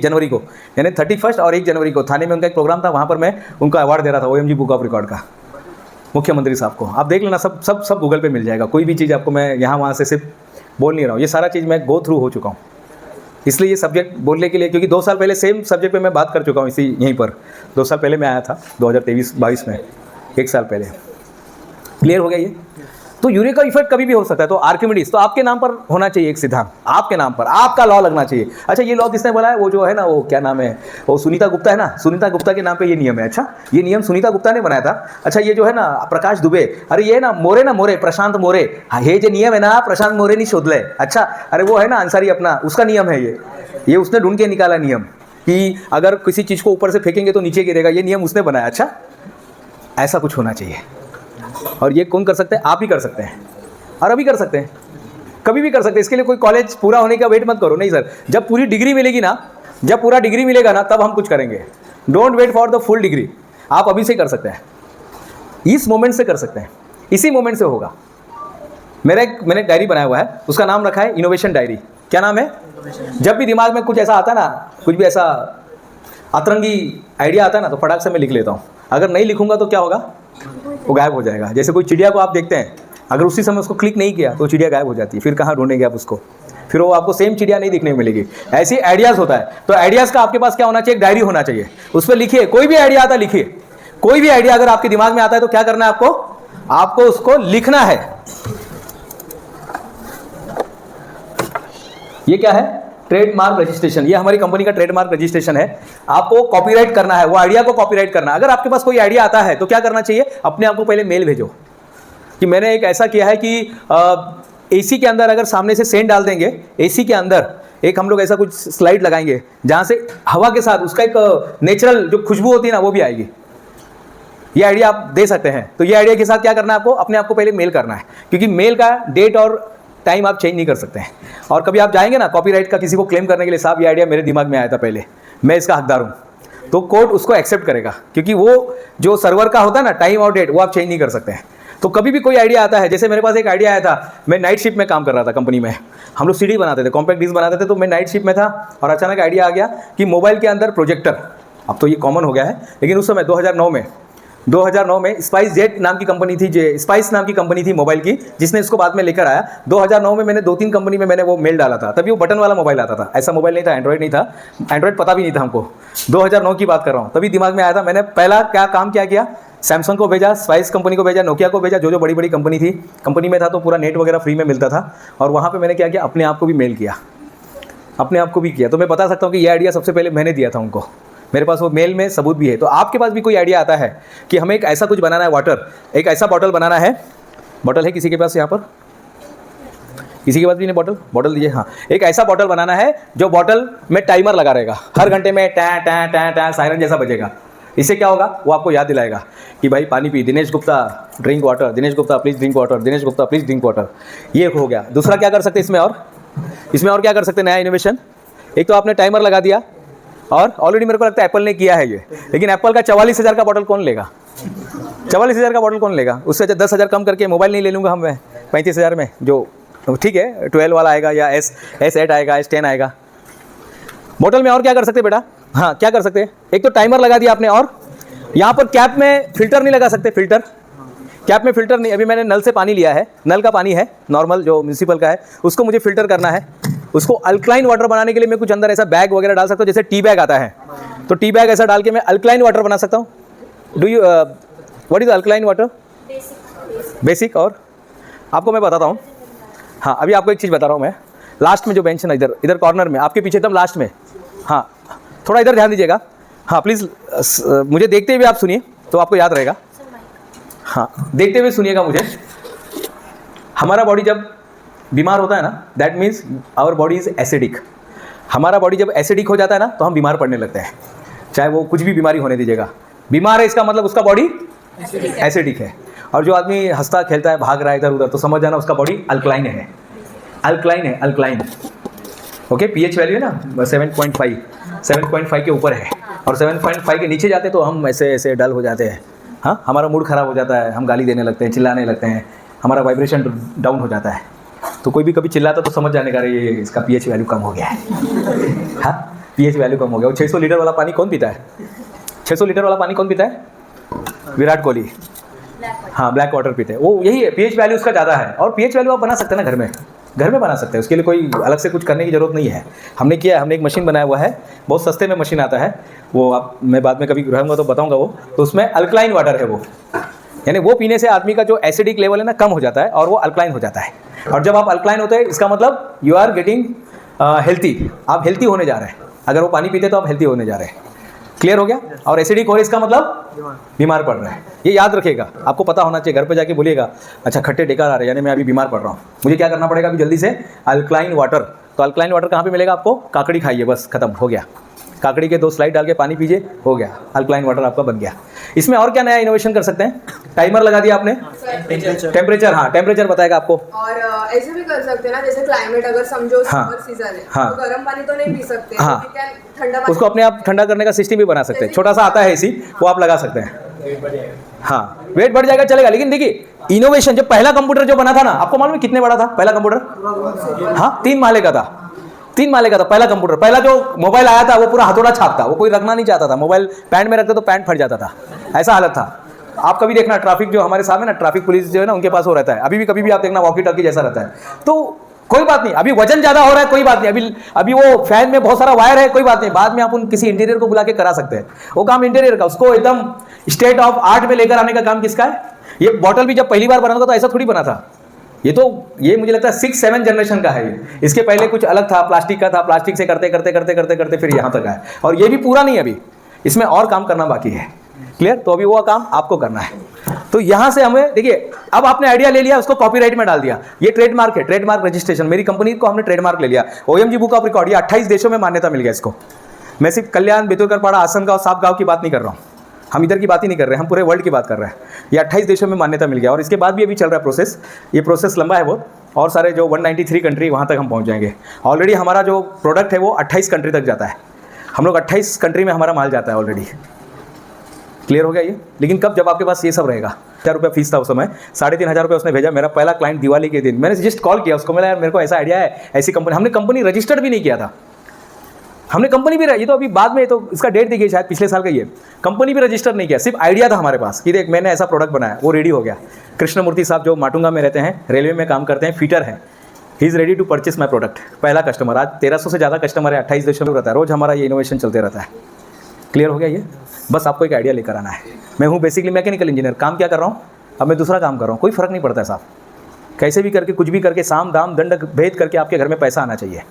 A: जनवरी को यानी 31 और 1 जनवरी को थाने में उनका एक प्रोग्राम था, वहाँ पर मैं उनको अवार्ड दे रहा था, OMG बुक ऑफ रिकॉर्ड का, मुख्यमंत्री साहब को। आप देख लेना, सब गूगल पे मिल जाएगा। कोई भी चीज़ आपको मैं यहाँ वहाँ से सिर्फ बोल नहीं रहा हूँ, ये सारा चीज़ मैं गो थ्रू हो चुका हूँ। इसलिए ये सब्जेक्ट बोलने के लिए, क्योंकि 2 साल पहले सेम सब्जेक्ट पे मैं बात कर चुका हूँ इसी यहीं पर। 2 साल पहले मैं आया था 2023-22 में, 1 साल पहले। क्लियर हो गया ये? तो यूरेका इफेक्ट कभी भी हो सकता है। तो आर्किमिडीज, तो आपके नाम पर होना चाहिए एक सिद्धांत, आपके नाम पर, आपका लॉ लगना चाहिए। अच्छा, ये लॉ किसने बनाया? वो जो है ना, वो क्या नाम है, वो सुनीता गुप्ता है ना, सुनीता गुप्ता के नाम पे ये नियम है। अच्छा, ये नियम सुनीता गुप्ता ने बनाया था। अच्छा, ये जो है ना प्रकाश दुबे, अरे ये ना मोरे प्रशांत मोरे, हे जो नियम है ना प्रशांत मोरे नहीं शोध ले। अच्छा, अरे वो है ना अंसारी अपना, उसका नियम है ये उसने ढूंढ के निकाला नियम कि अगर किसी चीज़ को ऊपर से फेंकेंगे तो नीचे गिरेगा, ये नियम उसने बनाया। अच्छा, ऐसा कुछ होना चाहिए। और ये कौन कर सकते हैं? आप ही कर सकते हैं, और अभी कर सकते हैं, कभी भी कर सकते हैं। इसके लिए कोई कॉलेज पूरा होने का वेट मत करो, नहीं सर, जब पूरी डिग्री मिलेगी ना, जब पूरा डिग्री मिलेगा ना, तब हम कुछ करेंगे। Don't wait for the full degree, आप अभी से कर सकते हैं, इस मोमेंट से कर सकते हैं, इसी मोमेंट से होगा। मैंने डायरी बनाया हुआ है, उसका नाम रखा है इनोवेशन डायरी। क्या नाम है? जब भी दिमाग में कुछ ऐसा आता है ना, कुछ भी ऐसा अतरंगी आइडिया आता है ना, तो फटाक से मैं लिख लेता हूँ। अगर नहीं लिखूंगा तो क्या होगा? वो गायब हो जाएगा। जैसे कोई चिड़िया को आप देखते हैं, अगर उसी समय उसको क्लिक नहीं किया तो चिड़िया गायब हो जाती है, फिर कहाँ ढूंढेंगे आप उसको? फिर वो आपको सेम चिड़िया नहीं दिखने मिलेगी। ऐसी आइडियाज़ होता है। तो आइडियाज़ का आपके पास क्या होना चाहिए? एक डायरी होना चाहिए, उस पर लिखिए। कोई भी आइडिया आता है लिखिए, कोई भी आइडिया अगर आपके दिमाग में आता है तो क्या करना है आपको उसको लिखना है। ये क्या है? ट्रेडमार्क रजिस्ट्रेशन, ये हमारी कंपनी का ट्रेडमार्क रजिस्ट्रेशन है। आपको कॉपीराइट करना है, वो आइडिया को कॉपीराइट करना है। अगर आपके पास कोई आइडिया आता है तो क्या करना चाहिए, अपने आप को पहले मेल भेजो कि मैंने एक ऐसा किया है कि एसी के अंदर अगर सामने से सेंट डाल देंगे, एसी के अंदर एक हम लोग ऐसा कुछ स्लाइड लगाएंगे जहां से हवा के साथ उसका एक नेचुरल जो खुशबू होती है ना वो भी आएगी। ये आइडिया आप दे सकते हैं। तो ये आइडिया के साथ क्या करना है आपको, अपने आप को पहले मेल करना है, क्योंकि मेल का डेट और टाइम आप चेंज नहीं कर सकते हैं। और कभी आप जाएंगे ना कॉपीराइट का किसी को क्लेम करने के लिए, साहब ये आइडिया मेरे दिमाग में आया था पहले, मैं इसका हकदार हूँ, तो कोर्ट उसको एक्सेप्ट करेगा, क्योंकि वो जो सर्वर का होता है ना टाइम और डेट, वो आप चेंज नहीं कर सकते हैं। तो कभी भी कोई आइडिया आता है, जैसे मेरे पास एक आइडिया आया था, मैं नाइट शिफ्ट में काम कर रहा था कंपनी में, हम लोग सीडी बनाते थे, कॉम्पैक्ट डिस्क बनाते थे, तो मैं नाइट शिफ्ट में था और अचानक आइडिया आ गया कि मोबाइल के अंदर प्रोजेक्टर, अब तो ये कॉमन हो गया है, लेकिन उस समय 2009 में स्पाइस जेट नाम की कंपनी थी, स्पाइस नाम की कंपनी थी मोबाइल की, जिसने इसको बाद में लेकर आया। 2009 में मैंने 2-3 कंपनी में मैंने वो मेल डाला था, तभी वो बटन वाला मोबाइल आता था, ऐसा मोबाइल नहीं था, एंड्रॉइड नहीं था, एंड्रॉइड पता भी नहीं था हमको। 2009 की बात कर रहा हूँ, तभी दिमाग में आया था। मैंने पहला क्या काम क्या किया, सैमसंग को भेजा, स्पाइस कंपनी को भेजा, नोकिया को भेजा, जो बड़ी बड़ी कंपनी थी, कंपनी में था तो पूरा नेट वगैरह फ्री में मिलता था, और वहाँ पर मैंने क्या किया, अपने आप को भी मेल किया, अपने आप को भी किया। तो मैं बता सकता हूँ कि ये आइडिया सबसे पहले मैंने दिया था उनको, मेरे पास वो मेल में सबूत भी है। तो आपके पास भी कोई आइडिया आता है कि हमें एक ऐसा कुछ बनाना है, वाटर, एक ऐसा बॉटल बनाना है, बॉटल है किसी के पास यहाँ पर, किसी के पास भी नहीं बॉटल दीजिए, हाँ, एक ऐसा बॉटल बनाना है जो बॉटल में टाइमर लगा रहेगा, हर घंटे में time time time time siren जैसा बजेगा। इससे क्या होगा, वो आपको याद दिलाएगा कि भाई पानी P, Dinesh Gupta drink water, Dinesh Gupta please drink water, Dinesh Gupta please drink water. ये हो गया। दूसरा क्या कर सकते हैं इसमें और क्या कर सकते हैं, नया इनोवेशन। एक तो आपने टाइमर लगा दिया, और ऑलरेडी मेरे को लगता है एप्पल ने किया है ये, लेकिन एप्पल का 44,000 का बॉटल कौन लेगा, 44,000 का बॉटल कौन लेगा। उससे 10,000 कम करके मोबाइल नहीं ले लूँगा हम, मैं 35,000 में, जो ठीक है 12 वाला आएगा, या S8 आएगा, S10 आएगा। बॉटल में और क्या कर सकते हैं बेटा, हाँ क्या कर सकते हैं, एक तो टाइमर लगा दिया आपने, और यहाँ पर कैप में फिल्टर नहीं लगा सकते, फिल्टर, कैप में फिल्टर नहीं। अभी मैंने नल से पानी लिया है, नल का पानी है नॉर्मल जो म्यूनिसिपल का है, उसको मुझे फिल्टर करना है। उसको अल्कलाइन वाटर बनाने के लिए मैं कुछ अंदर ऐसा बैग वगैरह डाल सकता हूँ, जैसे टी बैग आता है, तो टी बैग ऐसा डाल के मैं अल्कलाइन वाटर बना सकता हूँ। Do you what is alkaline water, basic. और आपको मैं बताता हूँ, हाँ अभी आपको एक चीज़ बता रहा हूँ मैं, लास्ट में जो बेंच है ना, इधर कॉर्नर में आपके पीछे एकदम लास्ट में, हाँ थोड़ा इधर ध्यान दीजिएगा, हाँ प्लीज़ मुझे देखते हुए आप सुनिए तो आपको याद रहेगा, हाँ देखते हुए सुनिएगा मुझे। हमारा बॉडी जब बीमार होता है ना, that means our body is acidic. हमारा बॉडी जब एसिडिक हो जाता है ना तो हम बीमार पड़ने लगते हैं, चाहे वो कुछ भी बीमारी होने दीजिएगा। बीमार है इसका मतलब उसका बॉडी एसिडिक है। और जो आदमी हंसता खेलता है, भाग रहा है इधर उधर, तो समझ जाना उसका बॉडी अल्कलाइन है, अल्कलाइन। ओके, पीएच वैल्यू है ना 7.5 के ऊपर है, और 7.5 के नीचे जाते तो हम ऐसे डल हो जाते हैं, हाँ हमारा मूड ख़राब हो जाता है, हम गाली देने लगते हैं, चिल्लाने लगते हैं, हमारा वाइब्रेशन डाउन हो जाता है। तो कोई भी कभी चिल्लाता तो समझ जाने का ये इसका पीएच वैल्यू कम हो गया है, हाँ पीएच वैल्यू कम हो गया। वो 600 लीटर वाला पानी कौन पीता है, 600 लीटर वाला पानी कौन पीता है, विराट कोहली, हाँ ब्लैक वाटर पीते हैं, वो यही है, पीएच वैल्यू उसका ज़्यादा है। और पीएच वैल्यू आप बना सकते हैं ना, घर में बना सकते हैं, उसके लिए कोई अलग से कुछ करने की ज़रूरत नहीं है। हमने किया, हमने एक मशीन बनाया हुआ है, बहुत सस्ते में मशीन आता है, वो आप मैं बाद में कभी रहूँगा तो बताऊँगा वो। तो उसमें अल्कलाइन वाटर है वो, यानी वो पीने से आदमी का जो एसिडिक लेवल है ना कम हो जाता है और वो अल्कलाइन हो जाता है। और जब आप अल्कलाइन होते हैं इसका मतलब यू आर गेटिंग हेल्थी, आप हेल्थी होने जा रहे हैं। अगर वो पानी पीते तो आप हेल्थी होने जा रहे हैं। क्लियर हो गया। और एसिडिक हो इसका मतलब बीमार पड़ रहा है, ये याद रखिएगा, आपको पता होना चाहिए। घर पे जाके बोलिएगा अच्छा खट्टे डेकार आ रहे हैं, यानी मैं अभी बीमार पड़ रहा हूँ, मुझे क्या करना पड़ेगा अभी जल्दी से, अल्कलाइन वाटर। तो अल्कलाइन वाटर कहाँ पे मिलेगा आपको, काकड़ी खाइए, बस खत्म हो गया। काकड़ी के 2 स्लाइड डाल के पानी पीजिए, हो गया, अल्कलाइन वाटर आपका बन गया। इसमें और क्या नया इनोवेशन कर सकते हैं, टाइमर लगा दिया आपने, टेम्परेचर, हाँ टेम्परेचर बताएगा आपको।
B: और ऐसे भी कर सकते हैं ना, जैसे क्लाइमेट अगर समझो समर सीजन है,
A: हाँ,
B: तो गर्म पानी तो नहीं पी सकते,
A: हाँ,
B: ठंडा पानी
A: उसको अपने आप ठंडा करने का सिस्टम भी बना सकते हैं, छोटा सा आता है एसी, वो आप लगा सकते हैं। हाँ वेट बढ़ जाएगा चलेगा, लेकिन देखिए इनोवेशन, जब पहला कंप्यूटर जो बना था ना, आपको मालूम है कितने बड़ा था पहला कंप्यूटर, हाँ 3 माले का था, 3 माले का था पहला कंप्यूटर। पहला जो मोबाइल आया था वो पूरा हथौड़ा छाप था, वो कोई रखना नहीं चाहता था, मोबाइल पैंट में रखते तो पैंट फट जाता था, ऐसा हालत था। आप कभी देखना ट्रैफिक जो हमारे सामने ना, ट्रैफिक पुलिस जो है ना उनके पास हो रहता है, अभी भी कभी भी आप देखना वॉकी टॉकी जैसा रहता है। तो कोई बात नहीं, अभी वजन ज्यादा हो रहा है, कोई बात नहीं, अभी वो फैन में बहुत सारा वायर है, कोई बात नहीं, बाद में आप उन किसी इंटीरियर को बुला के करा सकते हैं वो काम इंटीरियर का। उसको एकदम स्टेट ऑफ आर्ट में लेकर आने का काम किसका है। ये बॉटल भी जब पहली बार बना था तो ऐसा थोड़ी बना था, ये मुझे लगता है 6-7 जनरेशन का है ये। इसके पहले कुछ अलग था, प्लास्टिक का था, प्लास्टिक से करते करते करते करते करते फिर यहाँ तक आया। और ये भी पूरा नहीं है अभी, इसमें और काम करना बाकी है। क्लियर? तो अभी वो काम आपको करना है। तो यहाँ से हमें देखिए, अब आपने आइडिया ले लिया, उसको कॉपीराइट में डाल दिया। ये ट्रेडमार्क है, ट्रेडमार्क रजिस्ट्रेशन। मेरी कंपनी को हमने ट्रेडमार्क ले लिया। OMG बुक ऑफ रिकॉर्ड, ये 28 देशों में मान्यता मिल गया इसको। मैं सिर्फ कल्याण, बेतुलकरपाड़ा, आसनगांव, सापगांव की बात नहीं कर रहा हूँ, हम इधर की बात ही नहीं कर रहे हैं, हम पूरे वर्ल्ड की बात कर रहे हैं। ये 28 देशों में मान्यता मिल गया और इसके बाद भी अभी चल रहा है प्रोसेस। ये प्रोसेस लंबा है बहुत, और सारे जो 193 कंट्री वहाँ तक हम पहुँच जाएंगे। ऑलरेडी हमारा जो प्रोडक्ट है वो 28 कंट्री तक जाता है। हम लोग 28 कंट्री में हमारा माल जाता है ऑलरेडी। क्लियर हो गया ये? लेकिन कब? जब आपके पास ये सब रहेगा। 1000 रुपये फीस था उस समय, 3500 रुपये उसने भेजा। मेरा पहला क्लाइंट दिवाली के दिन, मैंने जस्ट कॉल किया उसको, मैंने यार मेरे को ऐसा आइडिया है, ऐसी कंपनी। हमने कंपनी रजिस्टर्ड भी नहीं किया था, हमने कंपनी भी, ये तो अभी बाद में, तो इसका डेट देखिए शायद पिछले साल का, ये कंपनी भी रजिस्टर नहीं किया, सिर्फ आइडिया था हमारे पास कि देख मैंने ऐसा प्रोडक्ट बनाया, वो रेडी हो गया। कृष्णमूर्ति साहब जो माटुंगा में रहते हैं, रेलवे में काम करते हैं, फीटर हैं, he is ready to purchase my product. पहला कस्टमर, आज 1300 से ज़्यादा कस्टमर है, 28 देशों में रहता है। रोज़ हमारा ये इनोवेशन चलते रहता है। क्लियर हो गया ये? बस आपको एक आइडिया लेकर आना है। मैं हूँ बेसिकली मैकेनिकल इंजीनियर, काम क्या कर रहा हूँ, अब मैं दूसरा काम कर रहा हूँ, कोई फ़र्क नहीं पड़ता है साहब। कैसे भी करके, कुछ भी करके, साम दाम दंड भेद करके आपके घर में पैसा आना चाहिए,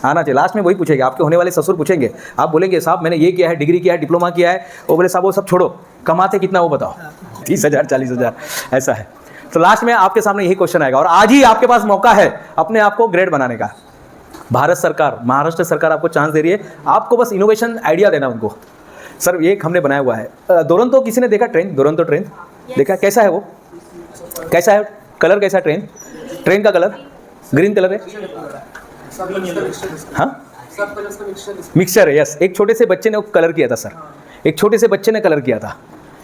A: आना चाहिए। लास्ट में वही पूछेंगे, आपके होने वाले ससुर पूछेंगे, आप बोलेंगे साहब मैंने ये किया है, डिग्री किया है, डिप्लोमा किया है। वो बोले साहब वो सब छोड़ो, कमाते कितना वो बताओ, 30,000 40,000 ऐसा है। तो लास्ट में आपके सामने यही क्वेश्चन आएगा। और आज ही आपके पास मौका है अपने आप को ग्रेड बनाने का। भारत सरकार, महाराष्ट्र सरकार आपको चांस दे रही है, आपको बस इनोवेशन आइडिया देना उनको। सर ये हमने बनाया हुआ है दुरंतो, किसी ने देखा ट्रेन? दुरंतो ट्रेन देखा? कैसा है वो, कैसा है कलर, कैसा है ट्रेन का कलर? ग्रीन कलर है। हाँ मिक्सचर है, यस। एक छोटे से बच्चे ने कलर किया था सर, एक छोटे से बच्चे ने कलर किया था।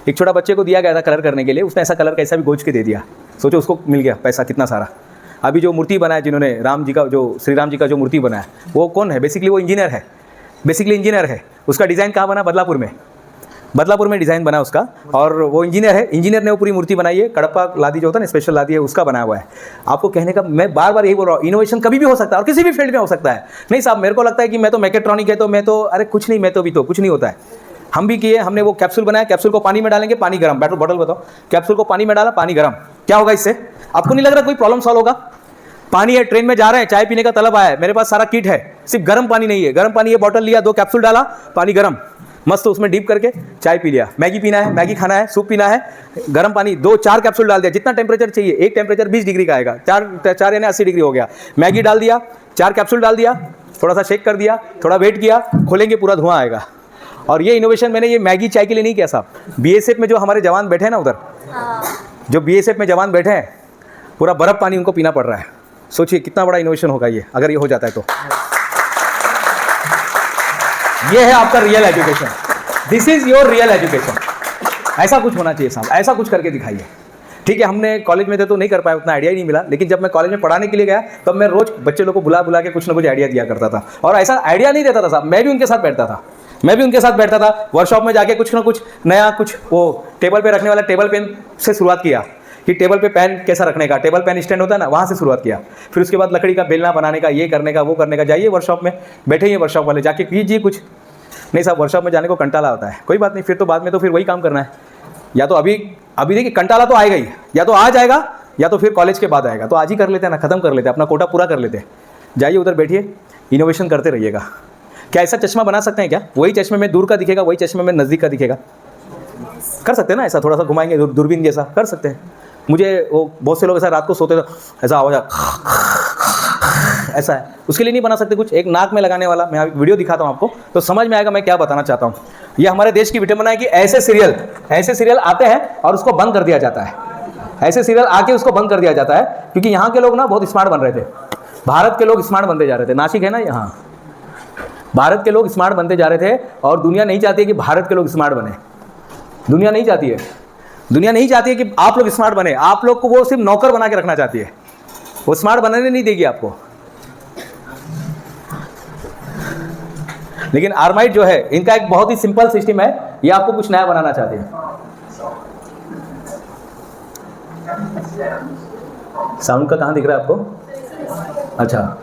A: एक छोटा बच्चे को दिया गया था कलर करने के लिए, उसने ऐसा कलर कैसा भी गोच के दे दिया। सोचो उसको मिल गया पैसा कितना सारा। अभी जो मूर्ति बनाया जिन्होंने राम जी का, जो श्री राम जी का जो मूर्ति बनाया, वो कौन है? बेसिकली वो इंजीनियर है, बेसिकली इंजीनियर है। उसका डिज़ाइन कहाँ बना? बदलापुर में, बदलापुर में डिज़ाइन बना उसका। और वो इंजीनियर है, इंजीनियर ने वो पूरी मूर्ति बनाई है। कड़प्पा लादी जो होता है ना, स्पेशल लादी है, उसका बनाया हुआ है। आपको कहने का मैं बार बार यही बोल रहा हूँ, इनोवेशन कभी भी हो सकता है और किसी भी फील्ड में हो सकता है। नहीं साहब मेरे को लगता है कि मैं तो मैकेट्रॉनिक है तो मैं तो, अरे कुछ नहीं, मैं तो भी तो कुछ नहीं होता है। हम भी किए, हमने वो कैप्सूल बनाया, कैप्सूल को पानी में डालेंगे, पानी गर्म, बैटल बॉटल बताओ, कैप्सूल को पानी में डाला, पानी गर्म, क्या होगा इससे? आपको नहीं लग रहा कोई प्रॉब्लम सॉल्व होगा? पानी है, ट्रेन में जा रहे हैं, चाय पीने का तलब आया है, मेरे पास सारा किट है, सिर्फ गर्म पानी नहीं है। गर्म पानी ये बॉटल लिया, 2 कैप्सूल डाला, पानी गर्म, मस्त उसमें डीप करके चाय पी लिया। मैगी पीना है, मैगी खाना है, सूप पीना है, गर्म पानी 2-4 कैप्सूल डाल दिया, जितना टेम्परेचर चाहिए। एक टेम्परेचर 20 डिग्री का आएगा, 4 यानी 80 डिग्री हो गया। मैगी डाल दिया, 4 कैप्सूल डाल दिया, थोड़ा सा शेक कर दिया, थोड़ा वेट किया, खोलेंगे पूरा धुआं आएगा। और ये इनोवेशन मैंने ये मैगी चाय के लिए नहीं किया साहब। BSF में जो हमारे जवान बैठे हैं ना, उधर जो BSF में जवान बैठे हैं, पूरा बर्फ़ पानी उनको पीना पड़ रहा है। सोचिए कितना बड़ा इनोवेशन होगा ये, अगर ये हो जाता है तो। ये है आपका real education, this is your real education. ऐसा कुछ होना चाहिए साहब, ऐसा कुछ करके दिखाइए। ठीक है, हमने कॉलेज में थे तो नहीं कर पाए, उतना आइडिया ही नहीं मिला। लेकिन जब मैं कॉलेज में पढ़ाने के लिए गया तब मैं रोज बच्चे लोगों को बुला बुला के कुछ ना कुछ आइडिया दिया करता था। और ऐसा आइडिया नहीं देता था साहब, मैं भी उनके साथ बैठता था, वर्कशॉप में जाके कुछ ना कुछ नया, कुछ वो टेबल पे रखने वाला टेबल पेन से शुरुआत किया कि टेबल पे पेन कैसा रखने का, टेबल पेन स्टैंड होता है ना, वहाँ से शुरुआत किया। फिर उसके बाद लकड़ी का बेलना बनाने का, ये करने का, वो करने का। जाइए वर्कशॉप में, बैठे ही वर्कशॉप वाले, जाके कीजिए कुछ। नहीं साहब वर्कशॉप में जाने को कंटाला होता है, कोई बात नहीं, फिर तो बाद में तो फिर वही काम करना है। या तो अभी देखिए कंटाला तो आएगा ही, या तो आज आएगा या तो फिर कॉलेज के बाद आएगा। तो आज ही कर लेते हैं ना, खत्म कर लेते हैं, अपना कोटा पूरा कर लेते हैं। जाइए उधर बैठिए, इनोवेशन करते रहिएगा। क्या ऐसा चश्मा बना सकते हैं क्या? वही चश्मे में दूर का दिखेगा, वही चश्मे में नज़दीक का दिखेगा। कर सकते हैं ना, ऐसा थोड़ा सा घुमाएंगे, दूरबीन जैसा कर सकते हैं। मुझे वो बहुत से लोग ऐसा रात को सोते तो ऐसा आवाज़ ऐसा है, उसके लिए नहीं बना सकते कुछ? एक नाक में लगाने वाला, मैं वीडियो दिखाता हूँ आपको तो समझ में आएगा मैं क्या बताना चाहता हूँ। ये हमारे देश की विडंबना है कि ऐसे सीरियल आते हैं और उसको बंद कर दिया जाता है। ऐसे सीरियल आके उसको बंद कर दिया जाता है क्योंकि यहाँ के लोग ना बहुत स्मार्ट बन रहे थे। भारत के लोग स्मार्ट बनते जा रहे थे। नासिक है ना यहाँ, भारत के लोग स्मार्ट बनते जा रहे थे और दुनिया नहीं चाहती है कि भारत के लोग स्मार्ट बने। दुनिया नहीं चाहती है कि आप लोग स्मार्ट बने। आप लोग को वो सिर्फ नौकर बना के रखना चाहती है, वो स्मार्ट बनाने नहीं देगी आपको। लेकिन आर्माइट जो है, इनका एक बहुत ही सिंपल सिस्टम है, ये आपको कुछ नया बनाना चाहते हैं। साउंड का कहाँ दिख रहा है आपको? अच्छा,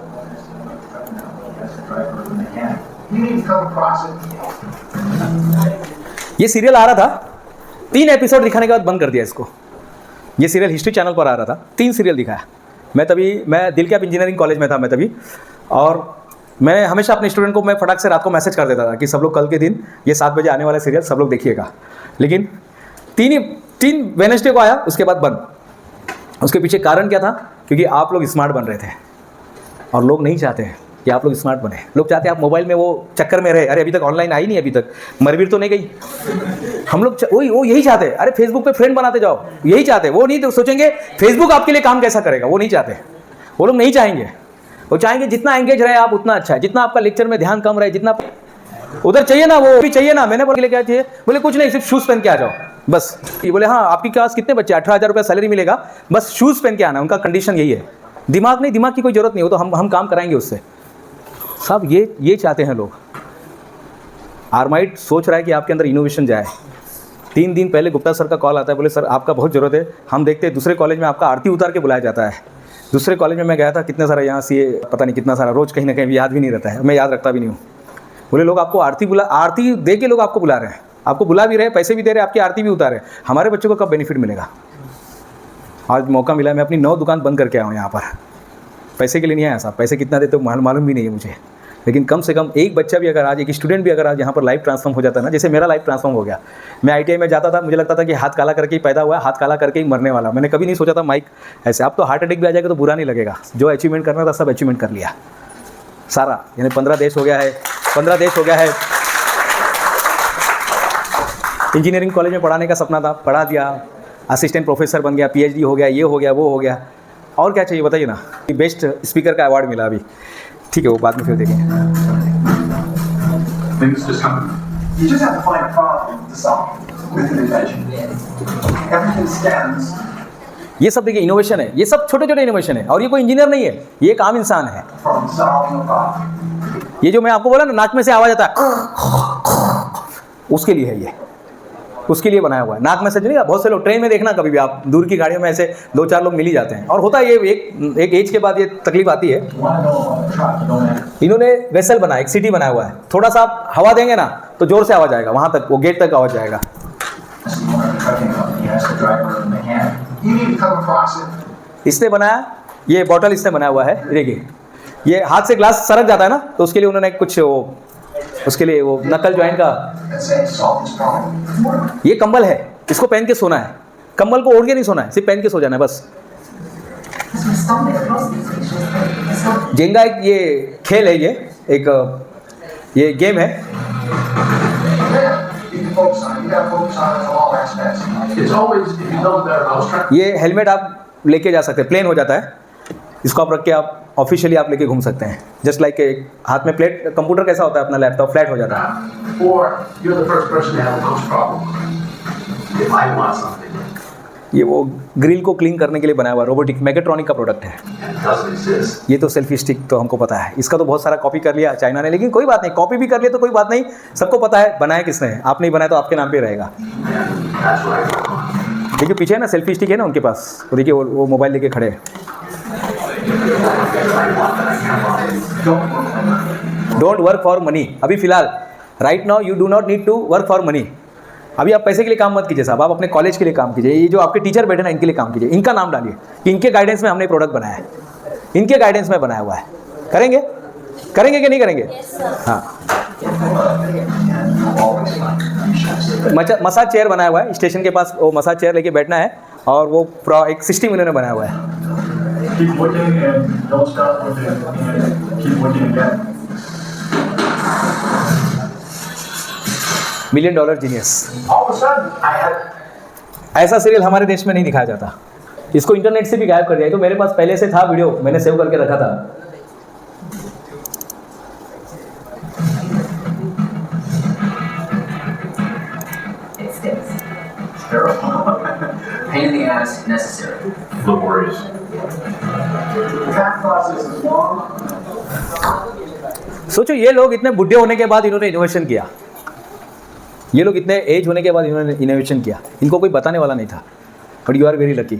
A: ये सीरियल आ रहा था, 3 एपिसोड दिखाने के बाद बंद कर दिया इसको। ये सीरियल हिस्ट्री चैनल पर आ रहा था, 3 सीरियल दिखाया, मैं दिल कैप इंजीनियरिंग कॉलेज में था मैं तभी, और मैं हमेशा अपने स्टूडेंट को मैं फटाक से रात को मैसेज कर देता था कि सब लोग कल के दिन ये 7 बजे आने वाला सीरियल सब लोग देखिएगा। लेकिन 3 वेडनेसडे को आया, उसके बाद बंद। उसके पीछे कारण क्या था? क्योंकि आप लोग स्मार्ट बन रहे थे, और लोग नहीं चाहते हैं कि आप लोग स्मार्ट बने। लोग चाहते हैं आप मोबाइल में वो चक्कर में रहे, अरे अभी तक ऑनलाइन आई नहीं, अभी तक मरवीर तो नहीं गई। हम लोग वो यही चाहते हैं, अरे फेसबुक पे फ्रेंड बनाते जाओ, यही चाहते हैं। वो नहीं तो सोचेंगे फेसबुक आपके लिए काम कैसा करेगा, वो नहीं चाहते। वो लोग नहीं चाहेंगे, वो चाहेंगे जितना एंगेज रहे आप उतना अच्छा है, जितना आपका लेक्चर में ध्यान कम रहे, जितना उधर चाहिए ना वो भी चाहिए ना। मैंने बोले क्या चाहिए? बोले कुछ नहीं, सिर्फ शूज़ पहन के आ जाओ बस। ये बोले हाँ आपकी क्लास कितने बच्चे? 18,000 रुपया सैलरी मिलेगा, बस शूज़ पहन के आना। उनका कंडीशन यही है। दिमाग नहीं, दिमाग की कोई ज़रूरत नहीं, हो तो हम काम कराएंगे उससे। सब ये चाहते हैं लोग। आर्माइट सोच रहा है कि आपके अंदर इनोवेशन जाए। 3 दिन पहले गुप्ता सर का कॉल आता है, बोले सर आपका बहुत ज़रूरत है। हम देखते हैं दूसरे कॉलेज में आपका आरती उतार के बुलाया जाता है। दूसरे कॉलेज में मैं गया था, कितने सारा यहाँ से पता नहीं कितना सारा, रोज़ कहीं ना कहीं याद भी नहीं रहता है, मैं याद रखता भी नहीं हूँ। बोले लोग आपको आरती दे के लोग आपको बुला रहे हैं, आपको बुला भी रहे, पैसे भी दे रहे, आपकी आरती भी उतारे। हमारे बच्चों को कब बेनिफिट मिलेगा? आज मौका मिला, मैं अपनी 9 दुकान बंद करके आया हूँ यहाँ पर। पैसे के लिए नहीं आया साहब, पैसे कितना देते हो मालूम भी नहीं है मुझे। लेकिन कम से कम एक बच्चा भी अगर आज, एक स्टूडेंट भी अगर आज यहाँ पर लाइफ ट्रांसफॉर्म हो जाता है ना, जैसे मेरा लाइफ ट्रांसफॉर्म हो गया। मैं ITI में जाता था, मुझे लगता था कि हाथ काला करके ही पैदा हुआ है, हाथ काला करके ही मरने वाला। मैंने कभी नहीं सोचा था माइक ऐसे। अब तो हार्ट अटैक भी आ जाएगा तो बुरा नहीं लगेगा। जो अचीवमेंट करना था सब अचीवमेंट कर लिया सारा। यानी 15 देश हो गया है, 15 देश हो गया है। इंजीनियरिंग कॉलेज में पढ़ाने का सपना था, पढ़ा दिया, असिस्टेंट प्रोफेसर बन गया, PhD हो गया, ये हो गया, वो हो गया। और क्या चाहिए बताइए ना? बेस्ट स्पीकर का अवार्ड मिला अभी, ठीक है वो बाद में फिर देखेंगे।
C: Things just come. You just have to find a problem to solve with an invention. Everything stems.
A: ये सब देखिए इनोवेशन है, ये सब छोटे छोटे इनोवेशन है। और ये कोई इंजीनियर नहीं है, ये एक आम इंसान है।
C: From solving a problem.
A: ये जो मैं आपको बोला ना, नाक में से आवाज़ आता है, उसके लिए है ये, उसके लिए बनाया हुआ है। नाक में से नहीं, बहुत से लोग ट्रेन में देखना, कभी भी आप दूर की गाड़ियों में ऐसे 2-4 लोग मिल ही जाते हैं। और होता है ये एक एज के बाद ये तकलीफ आती है। इन्होंने वेसल बनाया, एक सिटी बनाया हुआ है। थोड़ा सा आप हवा देंगे ना तो जोर से आवाज़ आएगा, वहाँ तक, वो गेट तक आवाज़ जाएगा। इसने बनाया, ये बॉटल इसने बनाया हुआ है। देखिए ये हाथ से ग्लास सरक जाता है ना, तो उसके लिए उन्होंने कुछ उसके लिए वो नकल ज्वाइन का, ये कंबल है, इसको पहन के सोना है। कंबल को ओढ़ के नहीं सोना है, सिर्फ पहन के सो जाना है बस। जेंगा एक ये खेल है, ये गेम है। ये हेलमेट आप लेके जा सकते हैं, प्लेन हो जाता है। इसको आप रख के आप ऑफिशियली आप लेके घूम सकते हैं। जस्ट लाइक एक हाथ में प्लेट, कंप्यूटर कैसा होता है अपना लैपटॉप, फ्लैट हो जाता है। ये वो ग्रिल को क्लीन करने के लिए बनाया हुआ रोबोटिक मैकेट्रॉनिक का प्रोडक्ट है। ये तो सेल्फी स्टिक तो हमको पता है, इसका तो बहुत सारा कॉपी कर लिया चाइना ने, लेकिन कोई बात नहीं, कॉपी भी कर लिया तो कोई बात नहीं, सबको पता है बनाया किसने है। आप नहीं बनाया तो आपके नाम पे रहेगा। देखिए पीछे है ना सेल्फी स्टिक है ना उनके पास, तो देखिए वो मोबाइल लेके खड़े हैं। Don't work for money. अभी फिलहाल right now you do not need to work for money. अभी आप पैसे के लिए काम मत कीजिए साहब, आप अपने कॉलेज के लिए काम कीजिए। ये जो आपके टीचर बैठे ना, इनके लिए काम कीजिए, इनका नाम डालिए कि इनके गाइडेंस में हमने प्रोडक्ट बनाया है, इनके गाइडेंस में बनाया हुआ है। करेंगे कि नहीं करेंगे? हाँ। मसाज चेयर बनाया हुआ है स्टेशन के पास, वो मसाज चेयर लेके बैठना है, और वो एक सिस्टम इन्होंने बनाया हुआ है।
C: Keep working and don't stop working and keep working again.
A: $1 million genius.
C: All of a sudden, I had
A: ऐसा सीरियल हमारे देश में नहीं दिखाया जाता, इसको इंटरनेट से भी गायब कर दिया। तो मेरे पास पहले से था वीडियो, मैंने सेव करके रखा था।
D: Pain in the ass necessary.
C: no worries. The path process is long.
A: सोचो ये लोग इतने बुढ़े होने के बाद इन्होंने इनोवेशन किया, ये लोग इतने एज होने के बाद इन्होंने इनोवेशन किया, इनको कोई बताने वाला नहीं था। But you are very lucky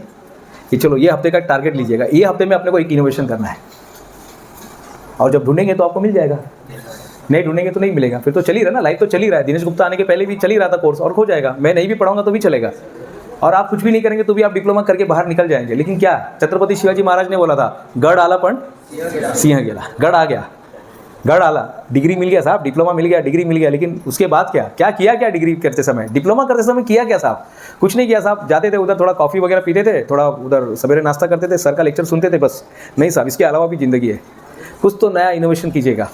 A: कि चलो ये हफ्ते का टारगेट लीजिएगा, ये हफ्ते में अपने को एक इनोवेशन करना है, और जब ढूंढेंगे तो आपको मिल जाएगा, नहीं ढूंढेंगे तो नहीं मिलेगा। फिर तो चल ही रहा ना, लाइफ तो चल ही रहा है। दिनेश गुप्ता आने के पहले भी चल ही रहा था कोर्स, और हो जाएगा। मैं नहीं भी पढ़ाऊंगा तो भी चलेगा, और आप कुछ भी नहीं करेंगे तो भी आप डिप्लोमा करके बाहर निकल जाएंगे। लेकिन क्या छत्रपति शिवाजी महाराज ने बोला था, गढ़ आला पण सिंह गेला। गढ़ आ गया, गढ़ आला, डिग्री मिल गया साहब, डिप्लोमा मिल गया, डिग्री मिल गया, लेकिन उसके बाद क्या क्या किया, क्या डिग्री करते समय, डिप्लोमा करते समय किया क्या साहब? कुछ नहीं किया साहब। जाते थे उधर, थोड़ा कॉफ़ी वगैरह पीते थे, थोड़ा उधर सवेरे नाश्ता करते थे, सर का लेक्चर सुनते थे, बस। नहीं साहब, इसके अलावा भी ज़िंदगी है। कुछ तो नया इनोवेशन कीजिएगा।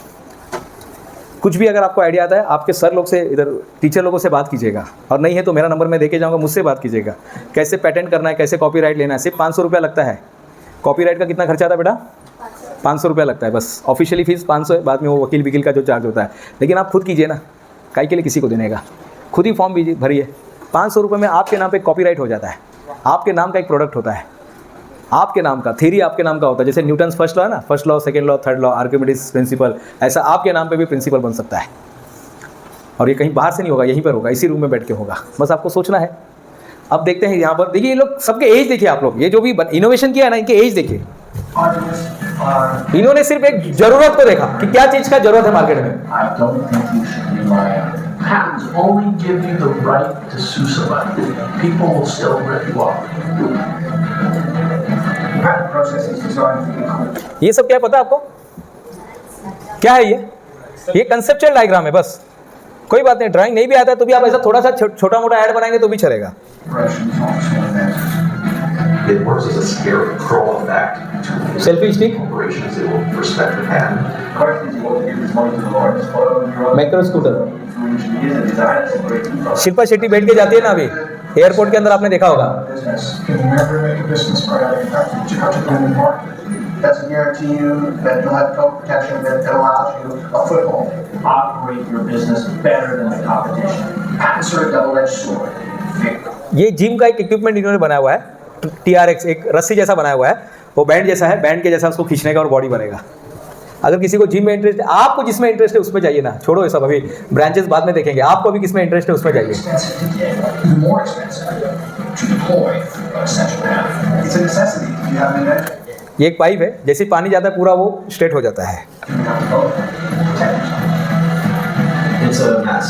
A: कुछ भी अगर आपको आइडिया आता है, आपके सर लोग से, इधर टीचर लोगों से बात कीजिएगा, और नहीं है तो मेरा नंबर मैं देके जाऊँगा, मुझसे बात कीजिएगा। कैसे पेटेंट करना है, कैसे कॉपीराइट लेना है। सिर्फ 500 रुपया लगता है। कॉपीराइट का कितना खर्चा आता है बेटा? 500 रुपया लगता है बस। ऑफिशियली फीस 500 है, बाद में वो वकील का जो चार्ज होता है। लेकिन आप खुद कीजिए ना, काहे के लिए किसी को देने का? खुद ही फॉर्म भरिए। 500 रुपये में आपके नाम पे कॉपीराइट हो जाता है। आपके नाम का एक प्रोडक्ट होता है, आपके नाम का, थ्योरी आपके नाम का होता है। जैसे न्यूटन्स फर्स्ट लॉ है ना, first law, second law, third law, Archimedes principal, ऐसा आपके नाम पे भी प्रिंसिपल बन सकता है। और ये कहीं बाहर से नहीं होगा, यहीं पर होगा, इसी रूम में बैठ के होगा। बस आपको सोचना है। अब देखते हैं यहाँ पर, देखिए ये लोग सबके एज देखिए आप लोग, ये जो भी इनोवेशन किया है ना, इनके एज देखिए। इन्होंने सिर्फ एक जरूरत को देखा कि क्या चीज का जरूरत है मार्केट में।
E: I don't think you should rely on it. Patents only give you the right to sue somebody. People will still rip you off.
C: Patent process is designed to be quick.
A: ये सब क्या है पता है आपको? क्या है ये कंसेप्चुअल डायग्राम है बस। कोई बात नहीं, ड्राइंग नहीं भी आता है तो भी आप ऐसा थोड़ा सा छोटा मोटा ऐड बनाएंगे तो भी चलेगा।
C: Operations officer and then
E: It works as a scarecrow effect to
A: Selfie stick?
E: corporations that will respect the patent.
C: question is what to give this money to the Lord. Just follow your own
A: Micro scooter।
C: engineers and designers and great people.
A: Shilpa Shetty बैठ के जाती है ना अभी airport के अंदर, आपने देखा होगा।
C: Business can never make a business by having a market. Doesn't guarantee you that you'll have code protection that allows you a foothold.
F: Operate your business better than the competition.
C: Patents are a double-edged sword.
A: ये gym का एक equipment इन्होंने बनाया हुआ है, TRX, एक रस्सी जैसा बनाया हुआ है, वो बैंड जैसा है, बैंड के जैसा उसको खींचने का और बॉडी बनेगा। अगर किसी को जिम में इंटरेस्ट है, आपको जिसमें इंटरेस्ट है उसमें जाइए ना, छोड़ो ये सब, अभी ब्रांचेस बाद में देखेंगे। आपको अभी किसमें इंटरेस्ट है उसमें जाइए।
C: Expensive to get, even more expensive to deploy an essential patent. It's a necessity if you have an invention.
A: ये एक पाइप है, जैसे पानी जाता है पूरा वो स्ट्रेट हो जाता है।
C: You have to vote. Protect yourself.
E: It's a mess.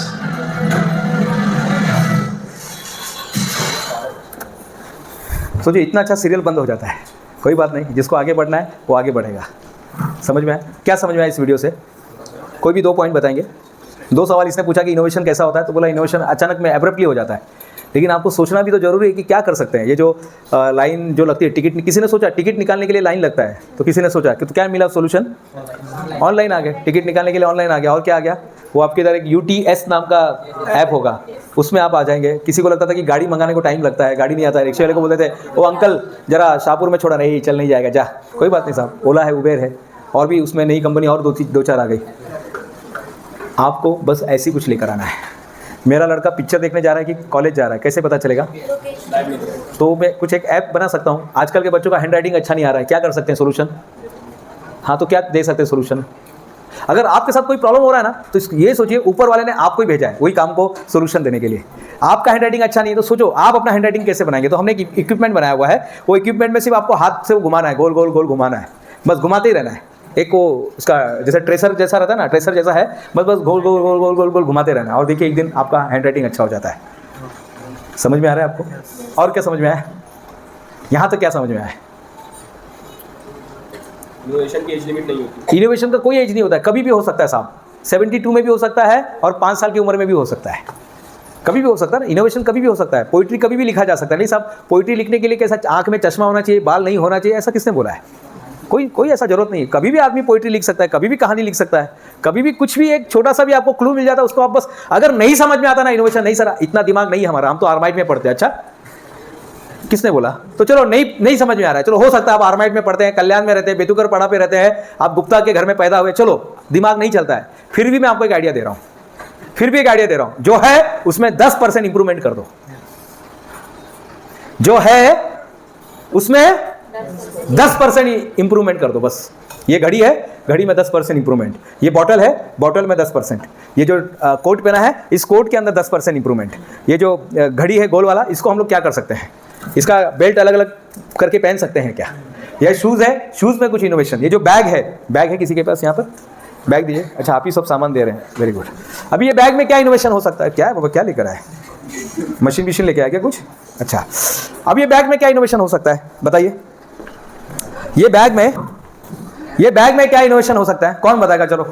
A: सोचिए इतना अच्छा सीरियल बंद हो जाता है। कोई बात नहीं, जिसको आगे बढ़ना है वो आगे बढ़ेगा। समझ में आया? क्या समझ में आया इस वीडियो से? कोई भी 2 पॉइंट बताएंगे। 2 सवाल इसने पूछा कि इनोवेशन कैसा होता है, तो बोला इनोवेशन अचानक में एब्रप्टली हो जाता है। लेकिन आपको सोचना भी तो जरूरी है कि क्या कर सकते हैं। ये जो लाइन जो लगती है, टिकट, किसी ने सोचा टिकट निकालने के लिए लाइन लगता है, तो किसी ने सोचा कि तो क्या मिला सोल्यूशन? ऑनलाइन आ गया, टिकट निकालने के लिए ऑनलाइन आ गया। और क्या आ गया? वो आपके इधर एक UTS नाम का ऐप होगा, उसमें आप आ जाएंगे। किसी को लगता था कि गाड़ी मंगाने को टाइम लगता है, गाड़ी नहीं आता है, रिक्शे वाले को बोलते थे ओ अंकल जरा शाहपुर में छोड़ा, नहीं चल नहीं जाएगा, जा। कोई बात नहीं साहब, ओला है, उबेर है, और भी उसमें नई कंपनी और 2-4 आ गई। आपको बस ऐसी कुछ लेकर आना है। मेरा लड़का पिक्चर देखने जा रहा है कि कॉलेज जा रहा है, कैसे पता चलेगा? तो मैं कुछ एक ऐप बना सकता हूँ। आजकल के बच्चों का हैंड राइटिंग अच्छा नहीं आ रहा है, क्या कर सकते हैं सोल्यूशन? हाँ, तो क्या दे सकते हैं सोल्यूशन? अगर आपके साथ कोई प्रॉब्लम हो रहा है ना, तो ये सोचिए ऊपर वाले ने आपको ही भेजा है वही काम को सोल्यूशन देने के लिए। आपका हैंड राइटिंग अच्छा नहीं है तो सोचो आप अपना हैंड राइटिंग कैसे बनाएंगे। तो हमने एक इक्विपमेंट बनाया हुआ है, वो इक्विपमेंट में सिर्फ आपको हाथ से घुमाना है, गोल गोल गोल घुमाना है, बस घुमाते ही रहना है। एक वो उसका जैसे ट्रेसर जैसा रहता है ना, ट्रेसर जैसा है, बस गोल गोल गोल गोल गोल गोल घुमाते रहना है। और देखिए एक दिन आपका हैंड राइटिंग अच्छा हो जाता है। समझ में आ रहा है आपको? और क्या समझ में आया? यहाँ तक क्या समझ में आया?
G: इनोवेशन की एज लिमिट नहीं होती।
A: इनोवेशन का कोई एज नहीं होता है, कभी भी हो सकता है साहब। 72 में भी हो सकता है और 5 साल की उम्र में भी हो सकता है, कभी भी हो सकता है ना। इनोवेशन कभी भी हो सकता है। पोइट्री कभी भी लिखा जा सकता है। नहीं साहब, पोइट्री लिखने के लिए कैसा आंख में चश्मा होना चाहिए, बाल नहीं होना चाहिए, ऐसा किसने बोला है? कोई ऐसा जरूरत नहीं है। कभी भी आदमी पोइट्री लिख सकता है, कभी भी कहानी लिख सकता है, कभी भी कुछ भी, एक छोटा सा भी आपको क्लू मिल जाता है, उसको आप बस, अगर नहीं समझ में आता ना इनोवेशन, नहीं सर इतना दिमाग नहीं है हमारा, हम तो आर्माइड में पढ़ते हैं। अच्छा, किसने बोला? तो चलो नहीं समझ में आ रहा है, चलो हो सकता है आप आर्माइड में पढ़ते हैं, कल्याण में रहते हैं, बेतुकर पड़ा पे रहते हैं, आप गुप्ता के घर में पैदा हुए, चलो दिमाग नहीं चलता है, फिर भी मैं आपको एक आइडिया दे रहा हूं, जो है उसमें 10% इंप्रूवमेंट कर दो। जो है उसमें 10% इंप्रूवमेंट कर दो बस। ये घड़ी है, घड़ी में 10% इंप्रूवमेंट। ये बॉटल है, बॉटल में 10%। ये जो कोट पहना है, इस कोट के अंदर 10% इंप्रूवमेंट। ये जो घड़ी है गोल वाला, इसको हम लोग क्या कर सकते हैं? इसका बेल्ट अलग अलग करके पहन सकते हैं क्या? यह शूज़ है, शूज़ में कुछ इनोवेशन। ये जो बैग है किसी के पास? यहाँ पर बैग दीजिए। अच्छा, आप ही सब सामान दे रहे हैं, वेरी गुड। अभी ये बैग में क्या इनोवेशन हो सकता है? क्या है बाबा, क्या लेकर आए? मशीन लेके आया क्या कुछ? अच्छा, अब ये बैग में क्या इनोवेशन हो सकता है बताइए? ये बैग में क्या इनोवेशन हो सकता है? कौन बताएगा? चलो,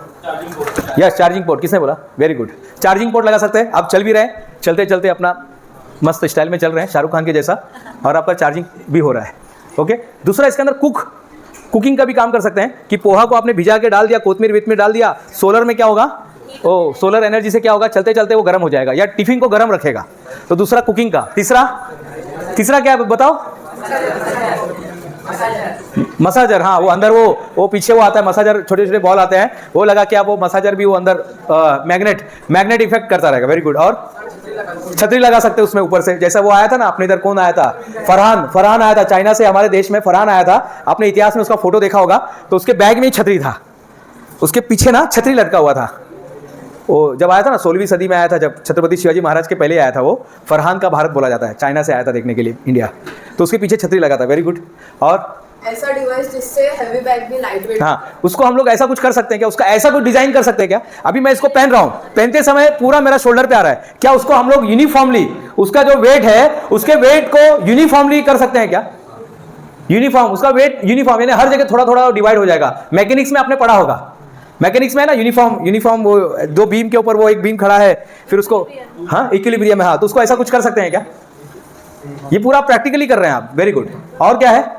A: यस, चार्जिंग पोर्ट। किसने बोला? वेरी गुड, चार्जिंग पोर्ट लगा सकते हैं। आप चल भी रहे हैं, चलते चलते अपना मस्त स्टाइल में चल रहे हैं, शाहरुख खान के जैसा, और आपका चार्जिंग भी हो रहा है। ओके, दूसरा इसके अंदर कुकिंग का भी काम कर सकते हैं कि पोहा को आपने भिजा के डाल दिया, कोतमीर वितमीर डाल दिया, सोलर में क्या होगा? सोलर एनर्जी से क्या होगा? चलते चलते वो गर्म हो जाएगा, या टिफिन को गर्म रखेगा। तो दूसरा कुकिंग का। तीसरा क्या बताओ? मसाजर। हाँ, वो अंदर वो पीछे वो आता है मसाजर, छोटे छोटे बॉल आते हैं, वो लगा के आप वो मसाजर भी वो अंदर मैग्नेट इफेक्ट करता रहेगा। Very good. और छतरी लगा सकते हैं उसमें ऊपर से, जैसा वो आया था ना अपने इधर, कौन आया था? फरहान आया था चाइना से हमारे देश में। फरहान आया था, आपने इतिहास में उसका फोटो देखा होगा। तो उसके बैग में ही छतरी था, उसके पीछे ना छतरी लटका हुआ था। वो जब आया था ना 16वीं सदी में आया था, जब छत्रपति शिवाजी महाराज के पहले आया था, वो फरहान का भारत बोला जाता है, चाइना से आया था देखने के लिए इंडिया, तो उसके पीछे छतरी लगा था। Very good. और
B: ऐसा डिवाइस जिससे हेवी बैग भी लाइट वेट।
A: हाँ, उसको हम लोग ऐसा कुछ कर सकते हैं क्या? उसका ऐसा कुछ डिजाइन कर सकते हैं क्या? अभी मैं इसको पहन रहा हूं, पहनते समय पूरा मेरा शोल्डर पे आ रहा है, क्या उसको हम लोग यूनिफॉर्मली, उसका जो वेट है उसके वेट को यूनिफॉर्मली कर सकते हैं क्या? यूनिफॉर्म, उसका वेट यूनिफॉर्म, यानी हर जगह थोड़ा थोड़ा डिवाइड हो जाएगा। मैकेनिक्स में आपने पढ़ा होगा, मैकेनिक्स में है ना, यूनिफॉर्म वो दो बीम के ऊपर वो एक बीम खड़ा है, फिर उसको, हाँ, इक्विलिब्रियम है। हाँ, तो उसको ऐसा कुछ कर सकते हैं क्या? ये पूरा प्रैक्टिकली कर रहे हैं आप। Very good. और क्या है?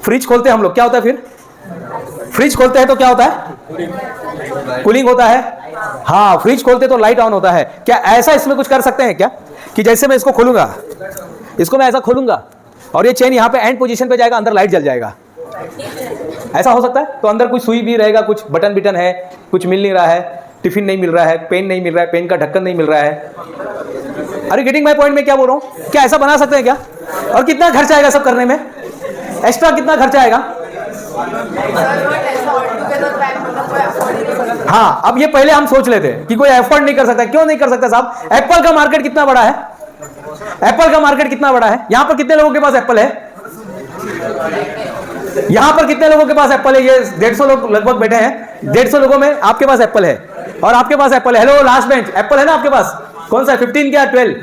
A: फ्रिज खोलते हैं हम लोग, क्या होता है फिर? फ्रिज खोलते हैं तो क्या होता है? कूलिंग होता है। हाँ, फ्रिज खोलते तो लाइट ऑन होता है। क्या ऐसा इसमें कुछ कर सकते हैं क्या कि जैसे मैं इसको खोलूंगा, इसको मैं ऐसा खोलूंगा और ये चेन यहाँ पे एंड पोजीशन पे जाएगा, अंदर लाइट जल जाएगा, ऐसा हो सकता है? तो अंदर कुछ सुई भी रहेगा, कुछ बटन है, कुछ मिल नहीं रहा है, टिफिन नहीं मिल रहा है, पेन नहीं मिल रहा है, पेन का ढक्कन नहीं मिल रहा है। अरे गेटिंग माय पॉइंट में क्या बोल रहा हूँ? क्या ऐसा बना सकते हैं क्या? और कितना खर्चा आएगा सब करने में? एक्स्ट्रा कितना खर्चा आएगा? हाँ, अब ये पहले हम सोच लेते हैं कि कोई एफोर्ड नहीं कर सकता। क्यों नहीं कर सकता साहब? एप्पल का मार्केट कितना बड़ा है? एप्पल का मार्केट कितना बड़ा है? यहां पर कितने लोगों के पास एप्पल है? यहां पर कितने लोगों के पास एप्पल है? ये 150 लोग लगभग बैठे हैं, 150 लोगों में आपके पास एप्पल है, और आपके पास एप्पल है। हेलो लास्ट बेंच, एप्पल है ना आपके पास? कौन सा? 15 क्या 12?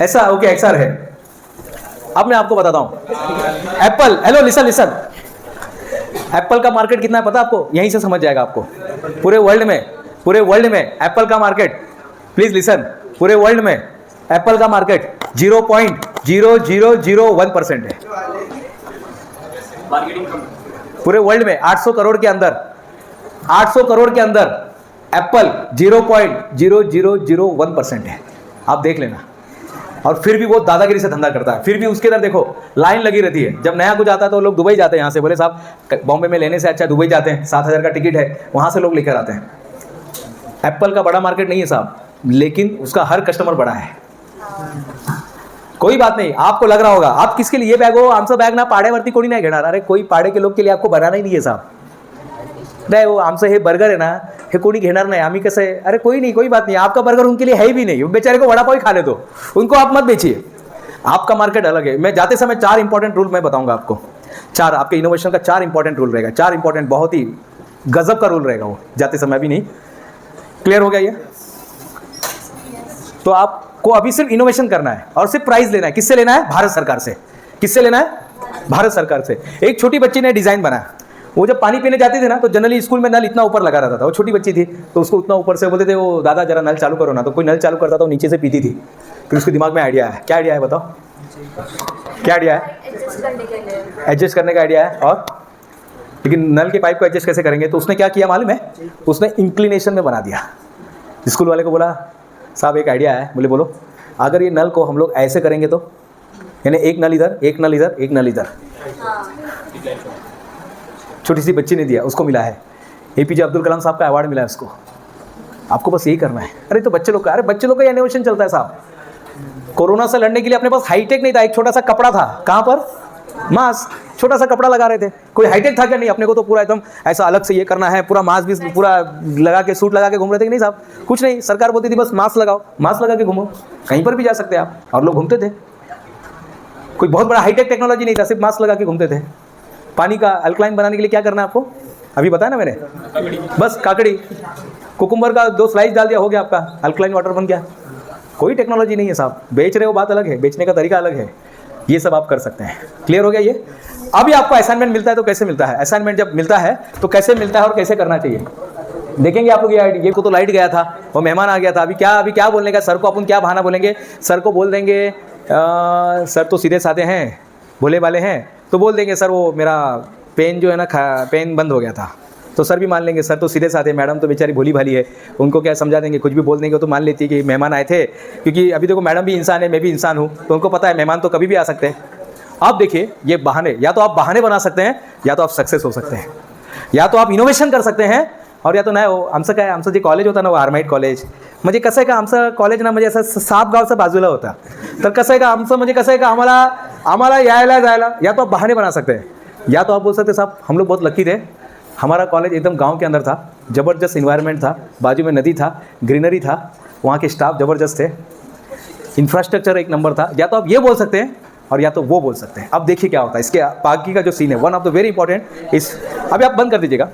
A: ऐसा? ओके, एक्सआर है। अब मैं आपको बताता हूं एप्पल। हेलो लिसन, एप्पल का मार्केट कितना है पता आपको? यहीं से समझ जाएगा आपको। पूरे वर्ल्ड में एप्पल का मार्केट, प्लीज लिसन, पूरे वर्ल्ड में एप्पल का मार्केट 0.0001% है। पूरे वर्ल्ड में 800 करोड़ के अंदर एप्पल 0.0001% है। आप देख लेना। और फिर भी वो दादागिरी से धंधा करता है। फिर भी उसके अंदर देखो लाइन लगी रहती है। जब नया कुछ आता है तो लोग दुबई जाते हैं, यहाँ से बोले साहब बॉम्बे में लेने से अच्छा दुबई जाते हैं, 7,000 का टिकट है, वहाँ से लोग लेकर आते हैं। एप्पल का बड़ा मार्केट नहीं है साहब, लेकिन उसका हर कस्टमर बड़ा है। कोई बात नहीं, आपको लग रहा होगा आप किसके लिए बैग हो, आमचं बैग ना पाड्यावरती कोणी नाही घेणार। अरे कोई पाड़े के लोग के लिए आपको बनाना ही नहीं है साहब। नाही वो आमचं हे बर्गर है ना, हे कोणी घेणार नाही, आम्ही कसं है, अरे कोई नहीं, कोई बात नहीं, आपका बर्गर उनके लिए है ही भी नहीं, बेचारे को वड़ा पाव ही खाने दो, उनको आप मत बेचिए। आपका मार्केट अलग है। मैं जाते समय 4 इंपॉर्टेंट रूल मैं बताऊंगा आपको। 4 आपके इनोवेशन का 4 इंपॉर्टेंट रूल रहेगा। 4 इंपॉर्टेंट, बहुत ही गजब का रूल रहेगा वो, जाते समय भी नहीं। क्लियर हो गया ये? तो आपको अभी सिर्फ इनोवेशन करना है और सिर्फ प्राइज लेना है। किससे लेना है? भारत सरकार से। किससे लेना है? भारत सरकार से। एक छोटी बच्ची ने डिजाइन बनाया। वो जब पानी पीने जाती थी ना, तो जनरली स्कूल में नल इतना ऊपर लगा रहता था। वो छोटी बच्ची थी तो उसको उतना ऊपर से बोलते थे वो दादा जरा नल चालू करो ना, तो कोई नल चालू करता था, वो नीचे से पीती थी। फिर उसके दिमाग में आइडिया है। क्या आइडिया है बताओ? क्या आइडिया है? एडजस्ट करने का आइडिया है। और लेकिन नल के पाइप को एडजस्ट कैसे करेंगे? तो उसने क्या किया मालूम है? उसने इंक्लिनेशन में बना दिया। स्कूल वाले को बोला साहब एक आइडिया है। बोले बोलो। अगर ये नल को हम लोग ऐसे करेंगे तो, यानी एक नल इधर, एक नल इधर, एक नल इधर। छोटी सी बच्ची ने दिया, उसको मिला है एपीजे अब्दुल कलाम साहब का अवार्ड मिला है उसको। आपको बस यही करना है। अरे तो बच्चे लोग का, अरे बच्चे लोग का इनोवेशन चलता है साहब। कोरोना से लड़ने के लिए अपने पास हाईटेक नहीं था, एक छोटा सा कपड़ा था। कहाँ पर? मास्क, छोटा सा कपड़ा लगा रहे थे। कोई हाईटेक था क्या? नहीं। अपने को तो पूरा एकदम ऐसा अलग से ये करना है, पूरा मास्क भी पूरा लगा के, सूट लगा के घूम रहे थे कि नहीं साहब? कुछ नहीं, सरकार बोलती थी बस मास्क लगाओ, मास्क लगा के घूमो, कहीं पर भी जा सकते हैं आप। और लोग घूमते थे। कोई बहुत बड़ा हाईटेक टेक्नोलॉजी नहीं था, सिर्फ मास्क लगा के घूमते थे। पानी का अल्कलाइन बनाने के लिए क्या करना है आपको? अभी बताया ना मैंने, बस काकड़ी कुकुम्बर का 2 स्लाइस डाल दिया, हो गया आपका अल्कलाइन वाटर बन गया। कोई टेक्नोलॉजी नहीं है साहब, बेच रहे हो बात अलग है, बेचने का तरीका अलग है, ये सब आप कर सकते हैं। क्लियर हो गया ये? अभी आपको असाइनमेंट मिलता है तो कैसे मिलता है, असाइनमेंट जब मिलता है तो कैसे मिलता है और कैसे करना चाहिए देखेंगे आप लोग। ये को तो लाइट गया था, वो मेहमान आ गया था, अभी क्या बोलने का सर को, अपन क्या बहाना बोलेंगे, सर को बोल देंगे सर तो सीधे साधे हैं, भोले वाले हैं, तो बोल देंगे सर वो मेरा पेन जो है ना पेन बंद हो गया था, तो सर भी मान लेंगे सर तो सीधे साधे, मैडम तो बेचारी भोली भाली है, उनको क्या समझा देंगे, कुछ भी बोल देंगे तो मान लेती है कि मेहमान आए थे, क्योंकि अभी देखो मैडम भी इंसान है, मैं भी इंसान हूँ, तो उनको पता है मेहमान तो कभी भी आ सकते हैं। आप देखिए ये बहाने, या तो आप बहाने बना सकते हैं, या तो आप सक्सेस हो सकते हैं, या तो आप इनोव्हेशन कर सकते हैं, और या तो नाही हो. आमचं काय, आमचं जे कॉलेज होतं ना आर्माईट कॉलेज, म्हणजे कसं आहे का आमचं कॉलेज ना म्हणजे असं सापगावचं बाजूला होता, तर कसं आहे का आमचं म्हणजे कसं आहे का आम्हाला यायला जायला, या तो आप बहाने बना सकते हैं, या तो आप बोल सकते साहब हम लोग बहुत लकी थे, हमारा कॉलेज एकदम गांव के अंदर था, ज़बरदस्त इन्वायरमेंट था, बाजू में नदी था, ग्रीनरी था, वहाँ के स्टाफ ज़बरदस्त थे, इंफ्रास्ट्रक्चर एक नंबर था. या तो आप ये बोल सकते हैं और या तो वो बोल सकते हैं. अब देखिए क्या होता है इसके बाकी का जो सीन है, one of the very important इस, अभी आप बंद कर दीजिएगा.